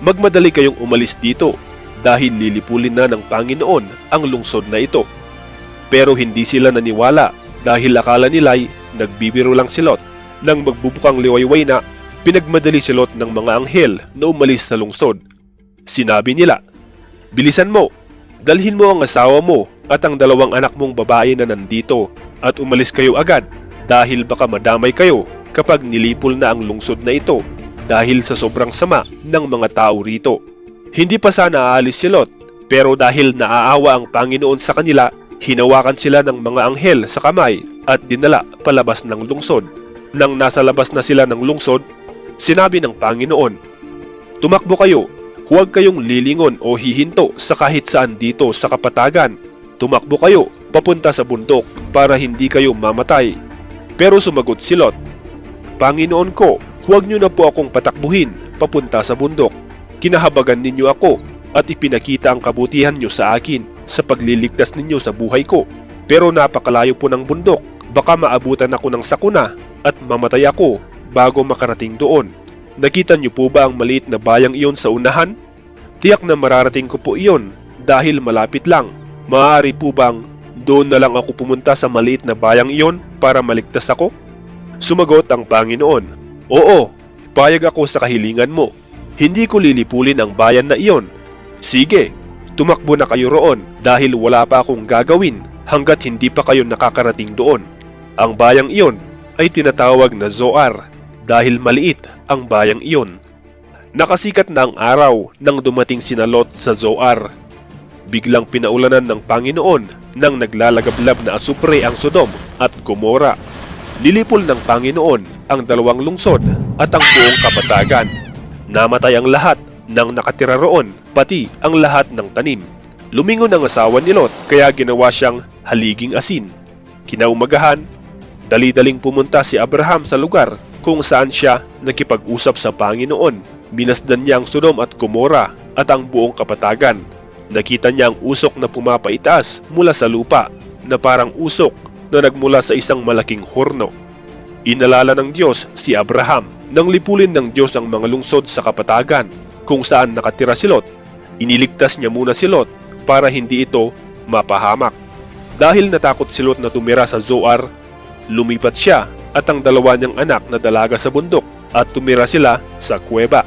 magmadali kayong umalis dito dahil lilipulin na ng Panginoon ang lungsod na ito. Pero hindi sila naniwala dahil akala nila'y nagbibiro lang si Lot. Nang magbubukang liwayway na, pinagmadali si Lot ng mga anghel na umalis sa lungsod. Sinabi nila, bilisan mo, dalhin mo ang asawa mo at ang dalawang anak mong babae na nandito at umalis kayo agad dahil baka madamay kayo kapag nilipol na ang lungsod na ito dahil sa sobrang sama ng mga tao rito. Hindi pa sana aalis si Lot, pero dahil naaawa ang Panginoon sa kanila, hinawakan sila ng mga anghel sa kamay at dinala palabas ng lungsod. Nang nasa labas na sila ng lungsod, sinabi ng Panginoon, tumakbo kayo, huwag kayong lilingon o hihinto sa kahit saan dito sa kapatagan. Tumakbo kayo papunta sa bundok para hindi kayo mamatay. Pero sumagot si Lot, Panginoon ko, huwag niyo na po akong patakbuhin papunta sa bundok. Kinahabagan ninyo ako at ipinakita ang kabutihan niyo sa akin sa pagliligtas ninyo sa buhay ko. Pero napakalayo po ng bundok, baka maabutan ako ng sakuna at mamatay ako bago makarating doon. Nakita niyo po ba ang maliit na bayang iyon sa unahan? Tiyak na mararating ko po iyon dahil malapit lang. Maaari po bang doon na lang ako pumunta sa maliit na bayang iyon para maligtas ako? Sumagot ang Panginoon, oo, payag ako sa kahilingan mo. Hindi ko lilipulin ang bayan na iyon. Sige, tumakbo na kayo roon dahil wala pa akong gagawin hanggat hindi pa kayo nakakarating doon. Ang bayang iyon ay tinatawag na Zoar dahil maliit ang bayang iyon. Nakasikat na ang araw nang dumating sina Lot sa Zoar. Biglang pinaulanan ng Panginoon nang naglalagablab na asupre ang Sodom at Gomora. Nilipol ng Panginoon ang dalawang lungsod at ang buong kapatagan. Namatay ang lahat ng nakatira roon, pati ang lahat ng tanim. Lumingon ang asawa ni Lot kaya ginawa siyang haliging asin. Kinaumagahan, dali-daling pumunta si Abraham sa lugar kung saan siya nakipag-usap sa Panginoon. Minasdan niya ang Sodom at Gomora at ang buong kapatagan. Nakita niya ang usok na pumapaitaas mula sa lupa na parang usok na nagmula sa isang malaking horno. Inalala ng Diyos si Abraham nang lipulin ng Diyos ang mga lungsod sa kapatagan kung saan nakatira si Lot. Iniligtas niya muna si Lot para hindi ito mapahamak. Dahil natakot si Lot na tumira sa Zoar, lumipat siya at ang dalawa niyang anak na dalaga sa bundok at tumira sila sa kuweba.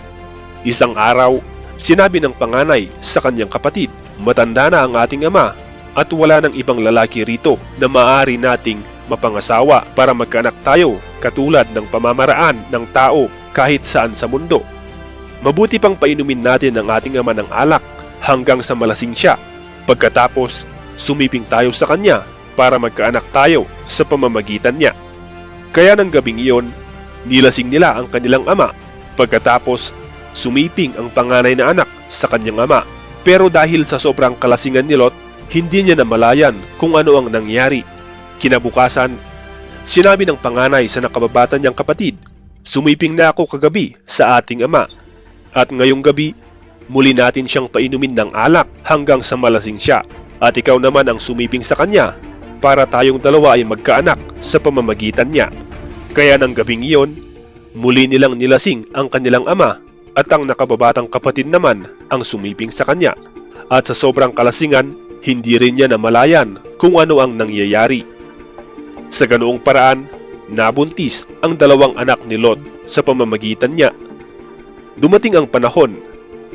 Isang araw, sinabi ng panganay sa kanyang kapatid, matanda na ang ating ama at wala ng ibang lalaki rito na maaari nating mapangasawa para magkaanak tayo katulad ng pamamaraan ng tao kahit saan sa mundo. Mabuti pang painumin natin ang ating ama ng alak hanggang sa malasing siya. Pagkatapos, sumiping tayo sa kanya para magkaanak tayo sa pamamagitan niya. Kaya ng gabing iyon, nilasing nila ang kanilang ama. Pagkatapos, sumiping ang panganay na anak sa kanyang ama. Pero dahil sa sobrang kalasingan ni Lot, hindi niya namalayan kung ano ang nangyari. Kinabukasan, sinabi ng panganay sa nakababata niyang kapatid, sumiping na ako kagabi sa ating ama. At ngayong gabi, muli natin siyang painumin ng alak hanggang sa malasing siya. At ikaw naman ang sumiping sa kanya para tayong dalawa ay magkaanak sa pamamagitan niya. Kaya ng gabing iyon, muli nilang nilasing ang kanilang ama at ang nakababatang kapatid naman ang sumiping sa kanya. At sa sobrang kalasingan, hindi rin niya namalayan kung ano ang nangyayari. Sa ganoong paraan, nabuntis ang dalawang anak ni Lot sa pamamagitan niya. Dumating ang panahon,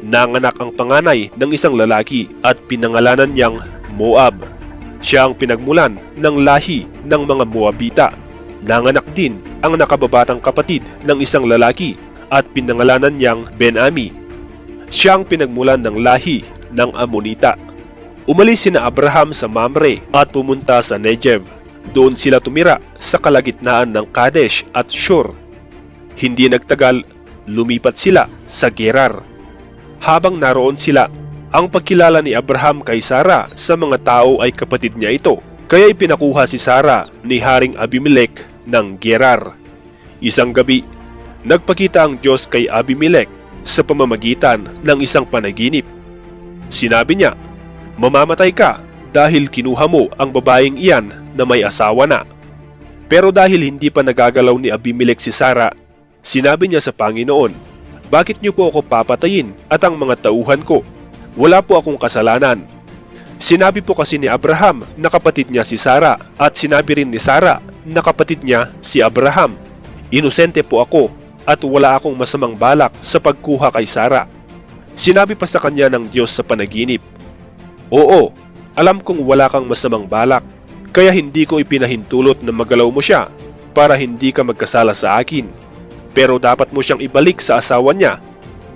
nanganak ang panganay ng isang lalaki at pinangalanan niyang Moab. Siya ang pinagmulan ng lahi ng mga Moabita. Nanganak din ang nakababatang kapatid ng isang lalaki at pinangalanan niyang Ben-Ami. Siya ang pinagmulan ng lahi ng Amonita. Umalis sina Abraham sa Mamre at pumunta sa Negev. Doon sila tumira sa kalagitnaan ng Kadesh at Shur. Hindi nagtagal, lumipat sila sa Gerar. Habang naroon sila, ang pagkilala ni Abraham kay Sara sa mga tao ay kapatid niya ito. Kaya ipinakuha si Sara ni Haring Abimelech ng Gerar. Isang gabi, nagpakita ang Diyos kay Abimelech sa pamamagitan ng isang panaginip. Sinabi niya, "Mamamatay ka dahil kinuha mo ang babaeng iyan na may asawa na." Pero dahil hindi pa nagagalaw ni Abimelech si Sara, sinabi niya sa Panginoon, "Bakit niyo po ako papatayin at ang mga tauhan ko? Wala po akong kasalanan." Sinabi po kasi ni Abraham na kapatid niya si Sara at sinabi rin ni Sara na kapatid niya si Abraham, "Inosente po ako at wala akong masamang balak sa pagkuha kay Sara." Sinabi pa sa kanya ng Diyos sa panaginip, "Oo, alam kong wala kang masamang balak, kaya hindi ko ipinahintulot na magalaw mo siya para hindi ka magkasala sa akin. Pero dapat mo siyang ibalik sa asawa niya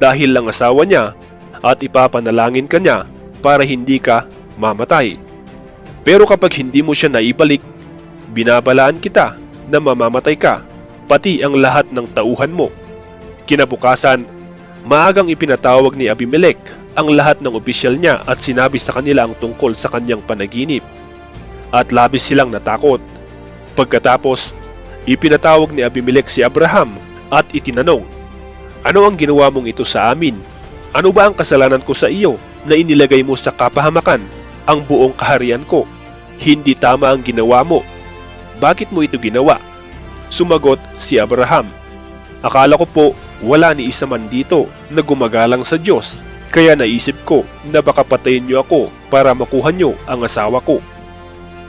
dahil lang asawa niya at ipapanalangin ka niya para hindi ka mamatay. Pero kapag hindi mo siya naibalik, binabalaan kita na mamamatay ka, pati ang lahat ng tauhan mo." Kinabukasan, maagang ipinatawag ni Abimelech ang lahat ng opisyal niya at sinabi sa kanila ang tungkol sa kanyang panaginip. At labis silang natakot. Pagkatapos, ipinatawag ni Abimelech si Abraham at itinanong, "Ano ang ginawa mong ito sa amin? Ano ba ang kasalanan ko sa iyo na inilagay mo sa kapahamakan ang buong kaharian ko? Hindi tama ang ginawa mo. Bakit mo ito ginawa?" Sumagot si Abraham, "Akala ko po wala ni isa man dito na gumagalang sa Diyos, kaya naisip ko na baka patayin niyo ako para makuha niyo ang asawa ko.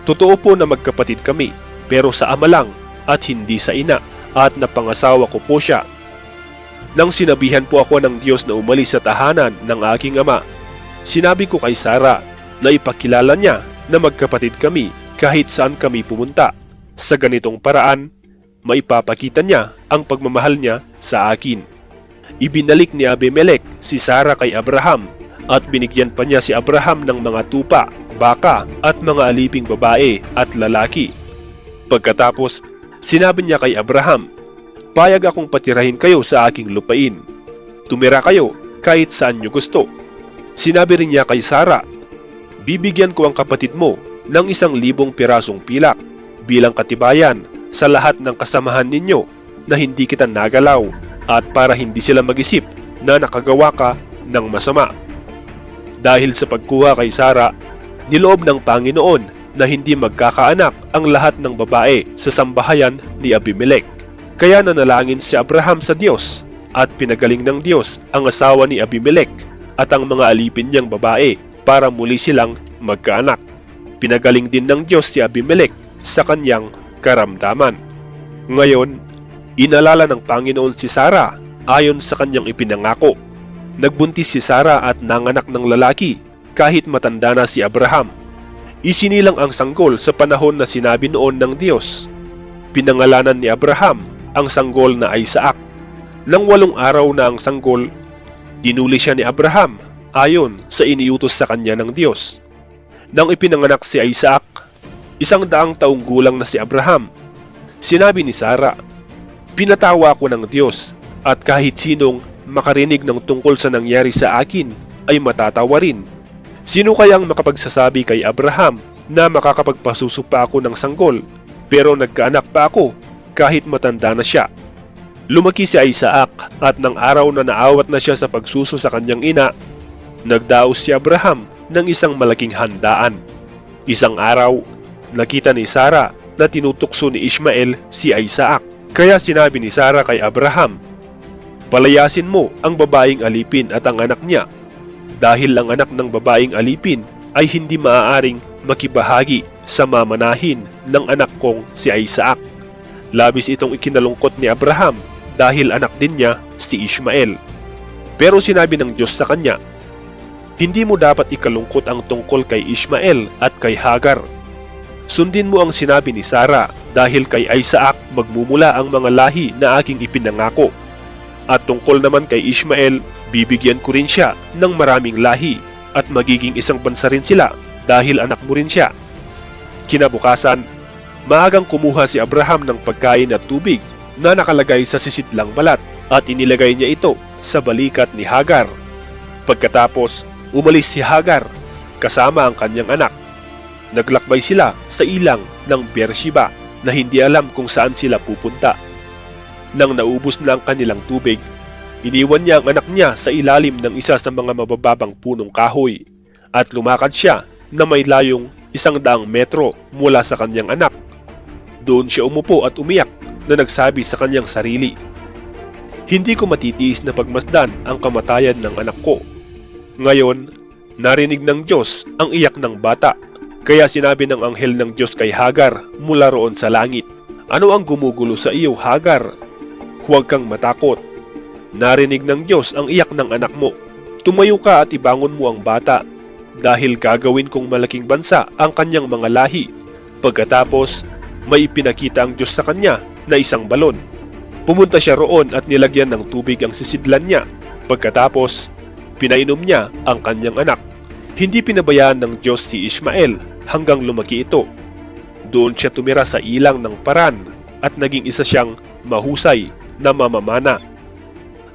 Totoo po na magkapatid kami, pero sa ama lang at hindi sa ina, at napangasawa ko po siya. Nang sinabihan po ako ng Diyos na umalis sa tahanan ng aking ama, sinabi ko kay Sara na ipakilala niya na magkapatid kami kahit saan kami pumunta. Sa ganitong paraan, maipapakita niya ang pagmamahal niya sa akin." Ibinalik ni Abimelech si Sara kay Abraham at binigyan pa niya si Abraham ng mga tupa, baka at mga aliping babae at lalaki. Pagkatapos, sinabi niya kay Abraham, "Payag akong patirahin kayo sa aking lupain. Tumira kayo kahit saan niyo gusto." Sinabi rin niya kay Sara, "Bibigyan ko ang kapatid mo ng 1,000 pirasong pilak bilang katibayan sa lahat ng kasamahan ninyo na hindi kita nagalaw at para hindi sila mag-isip na nakagawa ka ng masama." Dahil sa pagkuha kay Sara, niloob ng Panginoon na hindi magkakaanak ang lahat ng babae sa sambahayan ni Abimelech. Kaya nanalangin si Abraham sa Diyos at pinagaling ng Diyos ang asawa ni Abimelech at ang mga alipin niyang babae para muli silang magkaanak. Pinagaling din ng Diyos si Abimelech sa kanyang karamdaman. Ngayon, inalala ng Panginoon si Sara ayon sa kanyang ipinangako. Nagbuntis si Sara at nanganak ng lalaki kahit matanda na si Abraham. Isinilang ang sanggol sa panahon na sinabi noon ng Diyos. Pinangalanan ni Abraham ang sanggol na Isaac. Nang 8 araw na ang sanggol, dinuli siya ni Abraham ayon sa iniutos sa kanya ng Diyos. Nang ipinanganak si Isaac, 100 taong gulang na si Abraham. Sinabi ni Sara, "Pinatawa ako ng Diyos at kahit sinong makarinig ng tungkol sa nangyari sa akin ay matatawa rin. Sino kayang makapagsasabi kay Abraham na makakapagpasuso pa ako ng sanggol, pero nagkaanak pa ako kahit matanda na siya?" Lumaki si Isaac at nang araw na naawat na siya sa pagsuso sa kanyang ina, nagdaos si Abraham ng isang malaking handaan. Isang araw, nakita ni Sara na tinutukso ni Ishmael si Isaac. Kaya sinabi ni Sara kay Abraham, "Palayasin mo ang babaeng alipin at ang anak niya, dahil ang anak ng babaeng alipin ay hindi maaaring makibahagi sa mamanahin ng anak kong si Isaac." Labis itong ikinalungkot ni Abraham dahil anak din niya si Ishmael. Pero sinabi ng Diyos sa kanya, "Hindi mo dapat ikalungkot ang tungkol kay Ishmael at kay Hagar. Sundin mo ang sinabi ni Sara dahil kay Isaac magmumula ang mga lahi na aking ipinangako. At tungkol naman kay Ishmael, bibigyan ko rin siya ng maraming lahi at magiging isang bansa rin sila dahil anak mo rin siya." Kinabukasan, maagang kumuha si Abraham ng pagkain at tubig na nakalagay sa sisidlang balat at inilagay niya ito sa balikat ni Hagar. Pagkatapos, umalis si Hagar kasama ang kanyang anak. Naglakbay sila sa ilang ng Beersheba na hindi alam kung saan sila pupunta. Nang naubos na ang kanilang tubig, iniwan niya ang anak niya sa ilalim ng isa sa mga mabababang punong kahoy at lumakad siya na may layong 100 metro mula sa kanyang anak. Doon siya umupo at umiyak na nagsabi sa kanyang sarili, "Hindi ko matitiis na pagmasdan ang kamatayan ng anak ko." Ngayon, narinig ng Diyos ang iyak ng bata, kaya sinabi ng anghel ng Diyos kay Hagar mula roon sa langit, "Ano ang gumugulo sa iyo, Hagar? Huwag kang matakot. Narinig ng Diyos ang iyak ng anak mo. Tumayo ka at ibangon mo ang bata, dahil gagawin kong malaking bansa ang kanyang mga lahi." Pagkatapos, may ipinakita ang Diyos sa kanya na isang balon. Pumunta siya roon at nilagyan ng tubig ang sisidlan niya. Pagkatapos, pinainom niya ang kanyang anak. Hindi pinabayaan ng Diyos si Ishmael hanggang lumaki ito. Doon siya tumira sa ilang ng Paran at naging isa siyang mahusay na mamamana.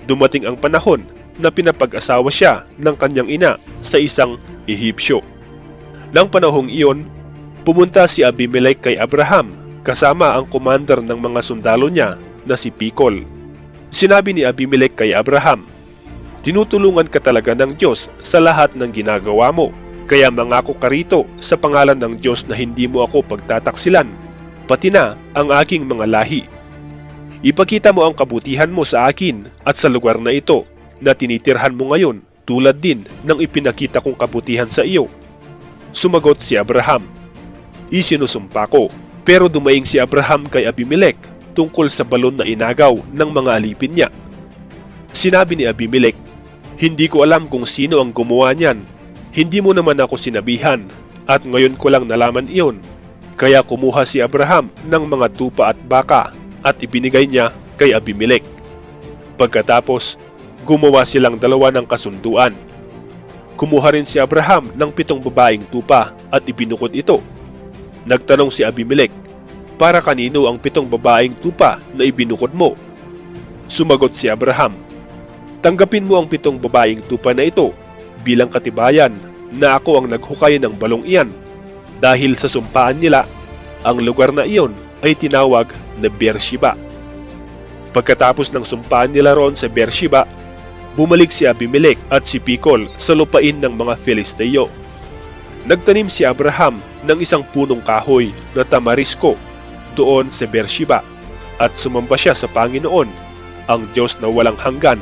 Dumating ang panahon na pinapag-asawa siya ng kanyang ina sa isang Ehipsyo. Nang panahong iyon, pumunta si Abimelech kay Abraham kasama ang commander ng mga sundalo niya na si Pikol. Sinabi ni Abimelech kay Abraham, "Tinutulungan ka talaga ng Diyos sa lahat ng ginagawa mo, kaya mangako ka rito sa pangalan ng Diyos na hindi mo ako pagtataksilan, pati na ang aking mga lahi. Ipakita mo ang kabutihan mo sa akin at sa lugar na ito na tinitirhan mo ngayon, tulad din ng ipinakita kong kabutihan sa iyo." Sumagot si Abraham, "Isinusumpa ko." Pero dumaing si Abraham kay Abimelech tungkol sa balon na inagaw ng mga alipin niya. Sinabi ni Abimelech, "Hindi ko alam kung sino ang gumawa niyan. Hindi mo naman ako sinabihan at ngayon ko lang nalaman iyon." Kaya kumuha si Abraham ng mga tupa at baka at ibinigay niya kay Abimelech. Pagkatapos, gumawa silang dalawa ng kasunduan. Kumuha rin si Abraham ng 7 babaeng tupa at ibinukod ito. Nagtanong si Abimelech, "Para kanino ang 7 babaeng tupa na ibinukod mo?" Sumagot si Abraham, "Tanggapin mo ang 7 babaeng tupa na ito bilang katibayan na ako ang naghukay ng balong iyan, dahil sa sumpaan nila, ang lugar na iyon ay tinawag na Beersheba." Pagkatapos ng sumpaan nila roon sa Beersheba, bumalik si Abimelech at si Pikol sa lupain ng mga Filisteo. Nagtanim si Abraham ng isang punong kahoy na tamarisko doon sa Beersheba at sumamba siya sa Panginoon, ang Diyos na walang hanggan.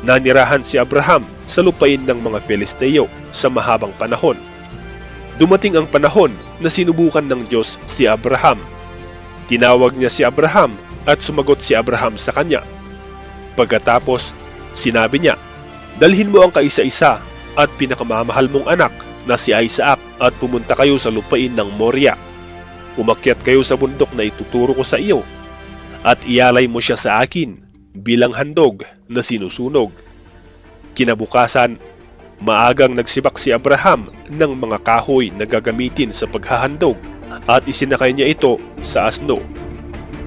Nanirahan si Abraham sa lupain ng mga Filisteo sa mahabang panahon. Dumating ang panahon na sinubukan ng Diyos si Abraham. Tinawag niya si Abraham at sumagot si Abraham sa kanya. Pagkatapos, sinabi niya, "Dalhin mo ang kaisa-isa at pinakamamahal mong anak na si Isaac at pumunta kayo sa lupain ng Moria. Umakyat kayo sa bundok na ituturo ko sa iyo at ialay mo siya sa akin bilang handog na sinusunog." Kinabukasan, maagang nagsibak si Abraham ng mga kahoy na gagamitin sa paghahandog at isinakay niya ito sa asno.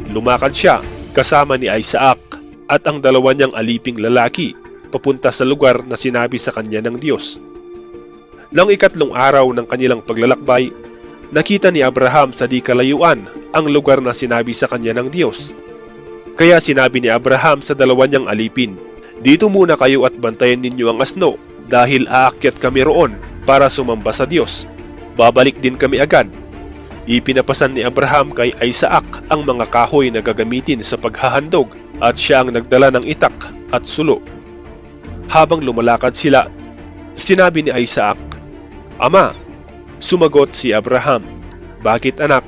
Lumakad siya kasama ni Isaac at ang dalawa niyang aliping lalaki papunta sa lugar na sinabi sa kanya ng Diyos. Nang 3 araw ng kanilang paglalakbay, nakita ni Abraham sa di kalayuan ang lugar na sinabi sa kanya ng Diyos. Kaya sinabi ni Abraham sa dalawa niyang alipin, "Dito muna kayo at bantayan ninyo ang asno, dahil aakyat kami roon para sumamba sa Diyos. Babalik din kami agad." Ipinapasan ni Abraham kay Isaac ang mga kahoy na gagamitin sa paghahandog at siya ang nagdala ng itak at sulo. Habang lumalakad sila, sinabi ni Isaac, "Ama." Sumagot si Abraham, "Bakit anak?"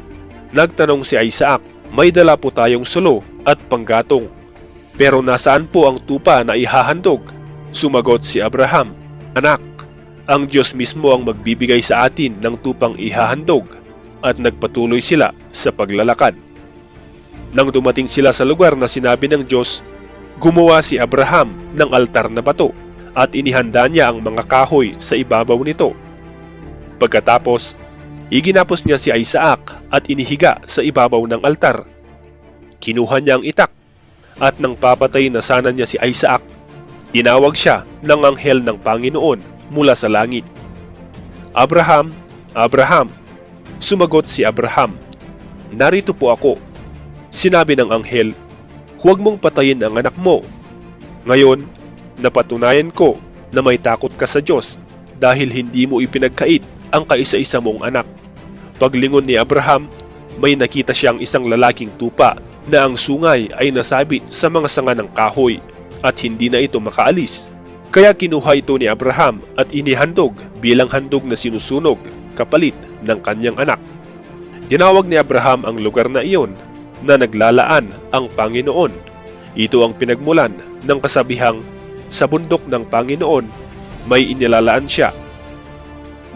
Nagtanong si Isaac, "May dala po tayong sulo at panggatong. Pero nasaan po ang tupa na ihahandog?" Sumagot si Abraham, "Anak, ang Diyos mismo ang magbibigay sa atin ng tupang ihahandog." At nagpatuloy sila sa paglalakad. Nang dumating sila sa lugar na sinabi ng Diyos, gumawa si Abraham ng altar na bato at inihanda niya ang mga kahoy sa ibabaw nito. Pagkatapos, iginapos niya si Isaac at inihiga sa ibabaw ng altar. Kinuha niya ang itak at nang papatay na sana niya si Isaac, tinawag siya ng anghel ng Panginoon mula sa langit. Abraham, Abraham! Sumagot si Abraham, narito po ako. Sinabi ng anghel, huwag mong patayin ang anak mo. Ngayon, napatunayan ko na may takot ka sa Diyos dahil hindi mo ipinagkait ang kaisa-isa mong anak. Paglingon ni Abraham, may nakita siyang isang lalaking tupa na ang sungay ay nasabit sa mga sanga ng kahoy at hindi na ito makaalis. Kaya kinuha ito ni Abraham at inihandog bilang handog na sinusunog kapalit ng kanyang anak. Tinawag ni Abraham ang lugar na iyon na naglalaan ang Panginoon. Ito ang pinagmulan ng kasabihang sa bundok ng Panginoon may inilalaan siya.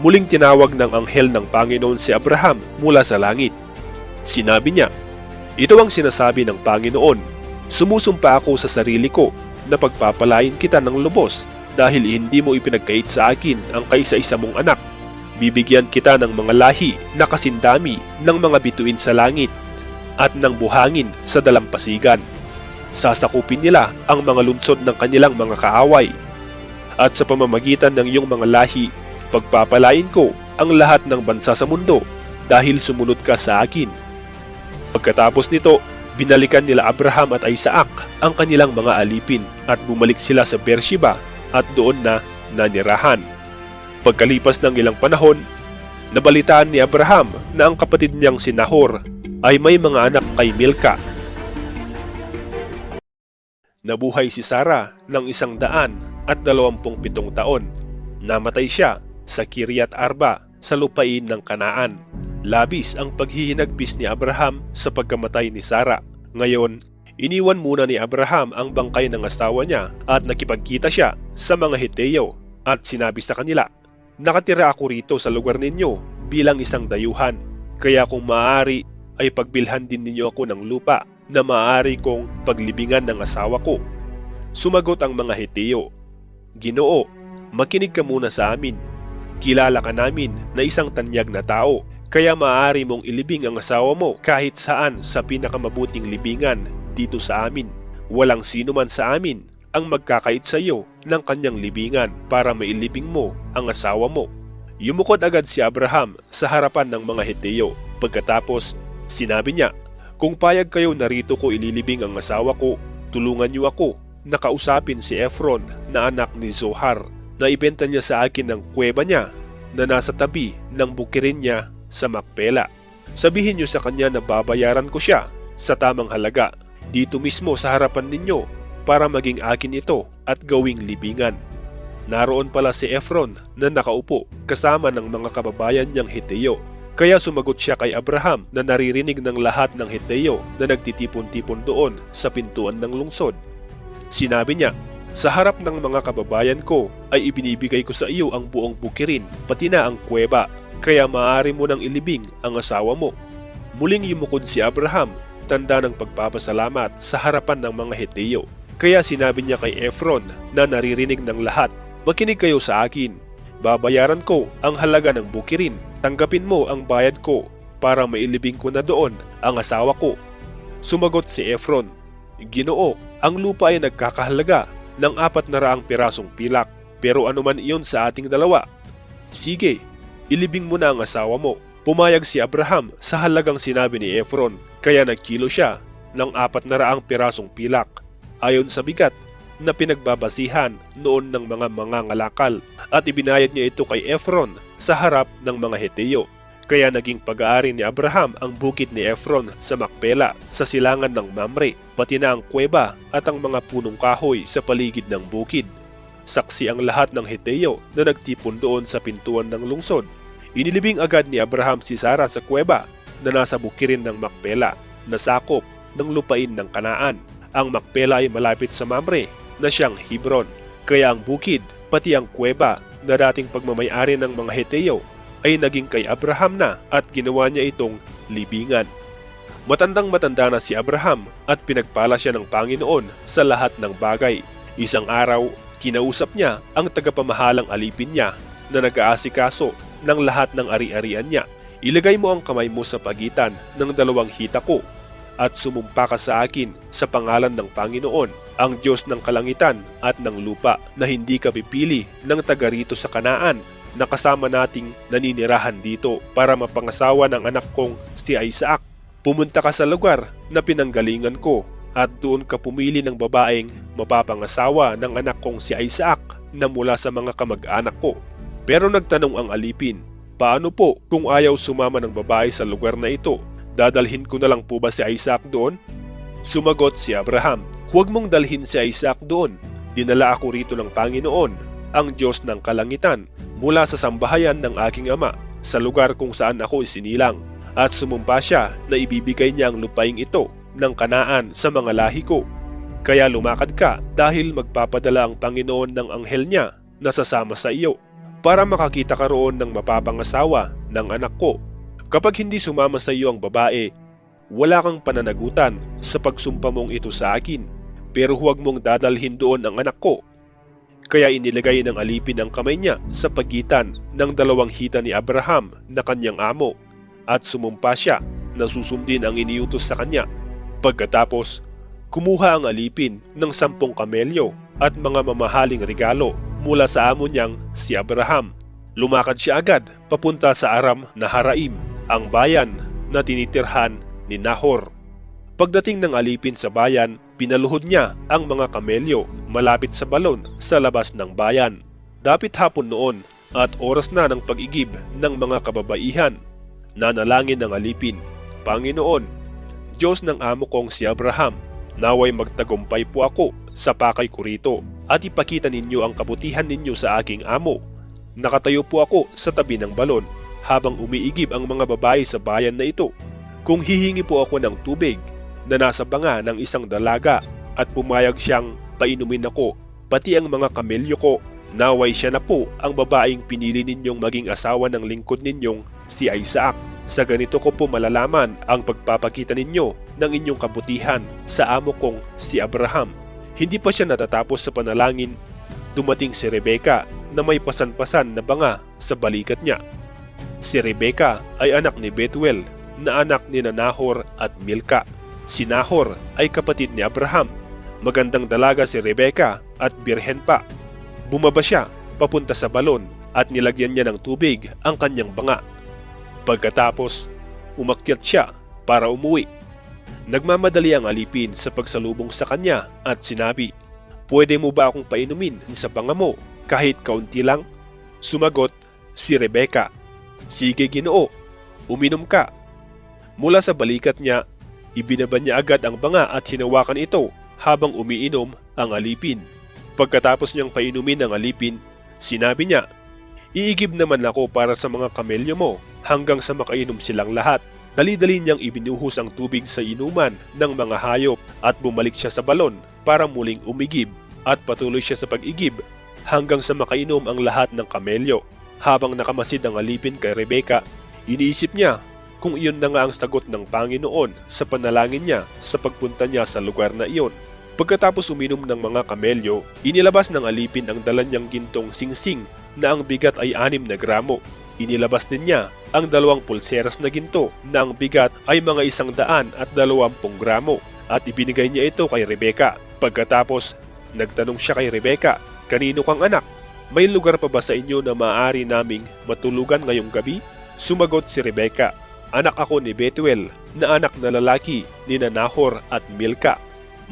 Muling tinawag ng anghel ng Panginoon si Abraham mula sa langit. Sinabi niya, ito ang sinasabi ng Panginoon, sumusumpa ako sa sarili ko na pagpapalain kita ng lubos dahil hindi mo ipinagkait sa akin ang kaisa-isa mong anak. Bibigyan kita ng mga lahi na kasindami ng mga bituin sa langit at ng buhangin sa dalampasigan. Sasakupin nila ang mga lungsod ng kanilang mga kaaway. At sa pamamagitan ng iyong mga lahi, pagpapalain ko ang lahat ng bansa sa mundo dahil sumunod ka sa akin. Pagkatapos nito, binalikan nila Abraham at Isaac ang kanilang mga alipin at bumalik sila sa Beersheba at doon na nanirahan. Pagkalipas ng ilang panahon, nabalitaan ni Abraham na ang kapatid niyang si Nahor ay may mga anak kay Milka. Nabuhay si Sarah ng 127 taon. Namatay siya sa Kiryat Arba sa lupain ng Kanaan. Labis ang paghihinagpis ni Abraham sa pagkamatay ni Sarah. Ngayon, iniwan muna ni Abraham ang bangkay ng asawa niya at nakipagkita siya sa mga Heteo at sinabi sa kanila, nakatira ako rito sa lugar ninyo bilang isang dayuhan, kaya kung maaari ay pagbilhan din ninyo ako ng lupa na maaari kong paglibingan ng asawa ko. Sumagot ang mga Heteo, Ginoo, makinig ka muna sa amin. Kilala ka namin na isang tanyag na tao, kaya maaari mong ilibing ang asawa mo kahit saan sa pinakamabuting libingan dito sa amin. Walang sino man sa amin ang magkakait sa iyo ng kanyang libingan para mailibing mo ang asawa mo. Yumukod agad si Abraham sa harapan ng mga Heteo. Pagkatapos, sinabi niya, kung payag kayo narito ko ililibing ang asawa ko, tulungan niyo ako na kausapin si Efron na anak ni Zohar na ibenta niya sa akin ng kuweba niya na nasa tabi ng bukirin niya sa Makpela. Sabihin niyo sa kanya na babayaran ko siya sa tamang halaga dito mismo sa harapan ninyo para maging akin ito at gawing libingan. Naroon pala si Efron na nakaupo kasama ng mga kababayan niyang Heteo. Kaya sumagot siya kay Abraham na naririnig ng lahat ng Heteo na nagtitipon-tipon doon sa pintuan ng lungsod. Sinabi niya, sa harap ng mga kababayan ko ay ibinibigay ko sa iyo ang buong bukirin, pati na ang kuweba, kaya maaari mo nang ilibing ang asawa mo. Muling yumukod si Abraham, tanda ng pagpapasalamat sa harapan ng mga Heteo. Kaya sinabi niya kay Efron na naririnig ng lahat, makinig kayo sa akin. Babayaran ko ang halaga ng bukirin. Tanggapin mo ang bayad ko para mailibing ko na doon ang asawa ko. Sumagot si Efron, Ginoo, ang lupa ay nagkakahalaga ng 400 pirasong pilak, pero anuman iyon sa ating dalawa. Sige, ilibing mo na ang asawa mo. Pumayag si Abraham sa halagang sinabi ni Efron, kaya nagkilo siya ng 400 pirasong pilak, ayon sa bigat na pinagbabasihan noon ng mga mangangalakal, at ibinayad niya ito kay Efron sa harap ng mga Heteo. Kaya naging pag-aari ni Abraham ang bukid ni Efron sa Makpela sa silangan ng Mamre, pati na ang kuweba at ang mga punong kahoy sa paligid ng bukid. Saksi ang lahat ng Heteo na nagtipon doon sa pintuan ng lungsod. Inilibing agad ni Abraham si Sarah sa kuweba na nasa bukirin ng Makpela na sakop ng lupain ng Kanaan. Ang Makpela ay malapit sa Mamre na siyang Hebron, kaya ang bukid pati ang kuweba na dating pagmamay-ari ng mga Heteo ay naging kay Abraham na at ginawa niya itong libingan. Matandang-matanda na si Abraham at pinagpala siya ng Panginoon sa lahat ng bagay. Isang araw, kinausap niya ang tagapamahalang alipin niya na nag-aasikaso ng lahat ng ari-arian niya. Ilagay mo ang kamay mo sa pagitan ng dalawang hita ko at sumumpa ka sa akin sa pangalan ng Panginoon, ang Diyos ng kalangitan at ng lupa, na hindi ka pipili ng taga rito sa Kanaan na kasama nating naninirahan dito para mapangasawa ng anak kong si Isaac. Pumunta ka sa lugar na pinanggalingan ko at doon ka pumili ng babaeng mapapangasawa ng anak kong si Isaac na mula sa mga kamag-anak ko. Pero nagtanong ang alipin, paano po kung ayaw sumama ng babae sa lugar na ito? Dadalhin ko na lang po ba si Isaac doon? Sumagot si Abraham, huwag mong dalhin si Isaac doon. Dinala ako rito ng Panginoon, ang Diyos ng kalangitan, mula sa sambahayan ng aking ama, sa lugar kung saan ako isinilang. At sumumpa siya na ibibigay niya ang lupaing ito ng Kanaan sa mga lahi ko. Kaya lumakad ka dahil magpapadala ang Panginoon ng anghel niya na sasama sa iyo para makakita ka roon ng mapapangasawa ng anak ko. Kapag hindi sumama sa iyo ang babae, wala kang pananagutan sa pagsumpa mong ito sa akin, pero huwag mong dadalhin doon ang anak ko. Kaya inilagay ng alipin ang kamay niya sa pagitan ng dalawang hita ni Abraham na kanyang amo, at sumumpa siya na susundin ang iniutos sa kanya. Pagkatapos, kumuha ang alipin ng 10 kamelyo at mga mamahaling regalo mula sa amo niyang si Abraham. Lumakad siya agad papunta sa Aram Naharaim, ang bayan na tinitirhan ni Nahor. Pagdating ng alipin sa bayan, pinaluhod niya ang mga kamelyo malapit sa balon sa labas ng bayan. Dapit hapon noon at oras na ng pag-igib ng mga kababaihan. Nanalangin ng alipin, Panginoon, Diyos ng amo kong si Abraham, naway magtagumpay po ako sa pakay ko rito at ipakita ninyo ang kabutihan ninyo sa aking amo. Nakatayo po ako sa tabi ng balon habang umiigib ang mga babae sa bayan na ito. Kung hihingi po ako ng tubig na nasa banga ng isang dalaga at pumayag siyang painumin ako, pati ang mga kamelyo ko, naway siya na po ang babaeng pinili ninyong maging asawa ng lingkod ninyong si Isaac. Sa ganito ko po malalaman ang pagpapakita ninyo ng inyong kabutihan sa amo kong si Abraham. Hindi pa siya natatapos sa panalangin, dumating si Rebeka na may pasan-pasan na banga sa balikat niya. Si Rebeka ay anak ni Betuel na anak ni Nahor at Milka. Si Nahor ay kapatid ni Abraham. Magandang dalaga si Rebeka at birhen pa. Bumaba siya papunta sa balon at nilagyan niya ng tubig ang kanyang banga. Pagkatapos, umakyat siya para umuwi. Nagmamadali ang alipin sa pagsalubong sa kanya at sinabi, "Pwede mo ba akong painumin sa banga mo kahit kaunti lang?" Sumagot si Rebeka, "Sige Ginoo, uminom ka." Mula sa balikat niya, ibinaba niya agad ang banga at hinawakan ito habang umiinom ang alipin. Pagkatapos niyang painumin ang alipin, sinabi niya, "Iigib naman ako para sa mga kamelyo mo hanggang sa makainom silang lahat." Dali-dali niyang ibinuhos ang tubig sa inuman ng mga hayop at bumalik siya sa balon para muling umigib at patuloy siya sa pag-igib hanggang sa makainom ang lahat ng kamelyo. Habang nakamasid ang alipin kay Rebeka, iniisip niya kung iyon na nga ang sagot ng Panginoon sa panalangin niya sa pagpunta niya sa lugar na iyon. Pagkatapos uminom ng mga kamelyo, inilabas ng alipin ang dala niyang gintong singsing na ang bigat ay 6 na gramo. Inilabas din niya ang 2 pulseras na ginto na ang bigat ay mga 120 gramo at ibinigay niya ito kay Rebeka. Pagkatapos, nagtanong siya kay Rebeka, "Kanino kang anak? May lugar pa ba sa inyo na maaari naming matulugan ngayong gabi?" Sumagot si Rebeka, "Anak ako ni Betuel na anak na lalaki ni Nahor at Milka.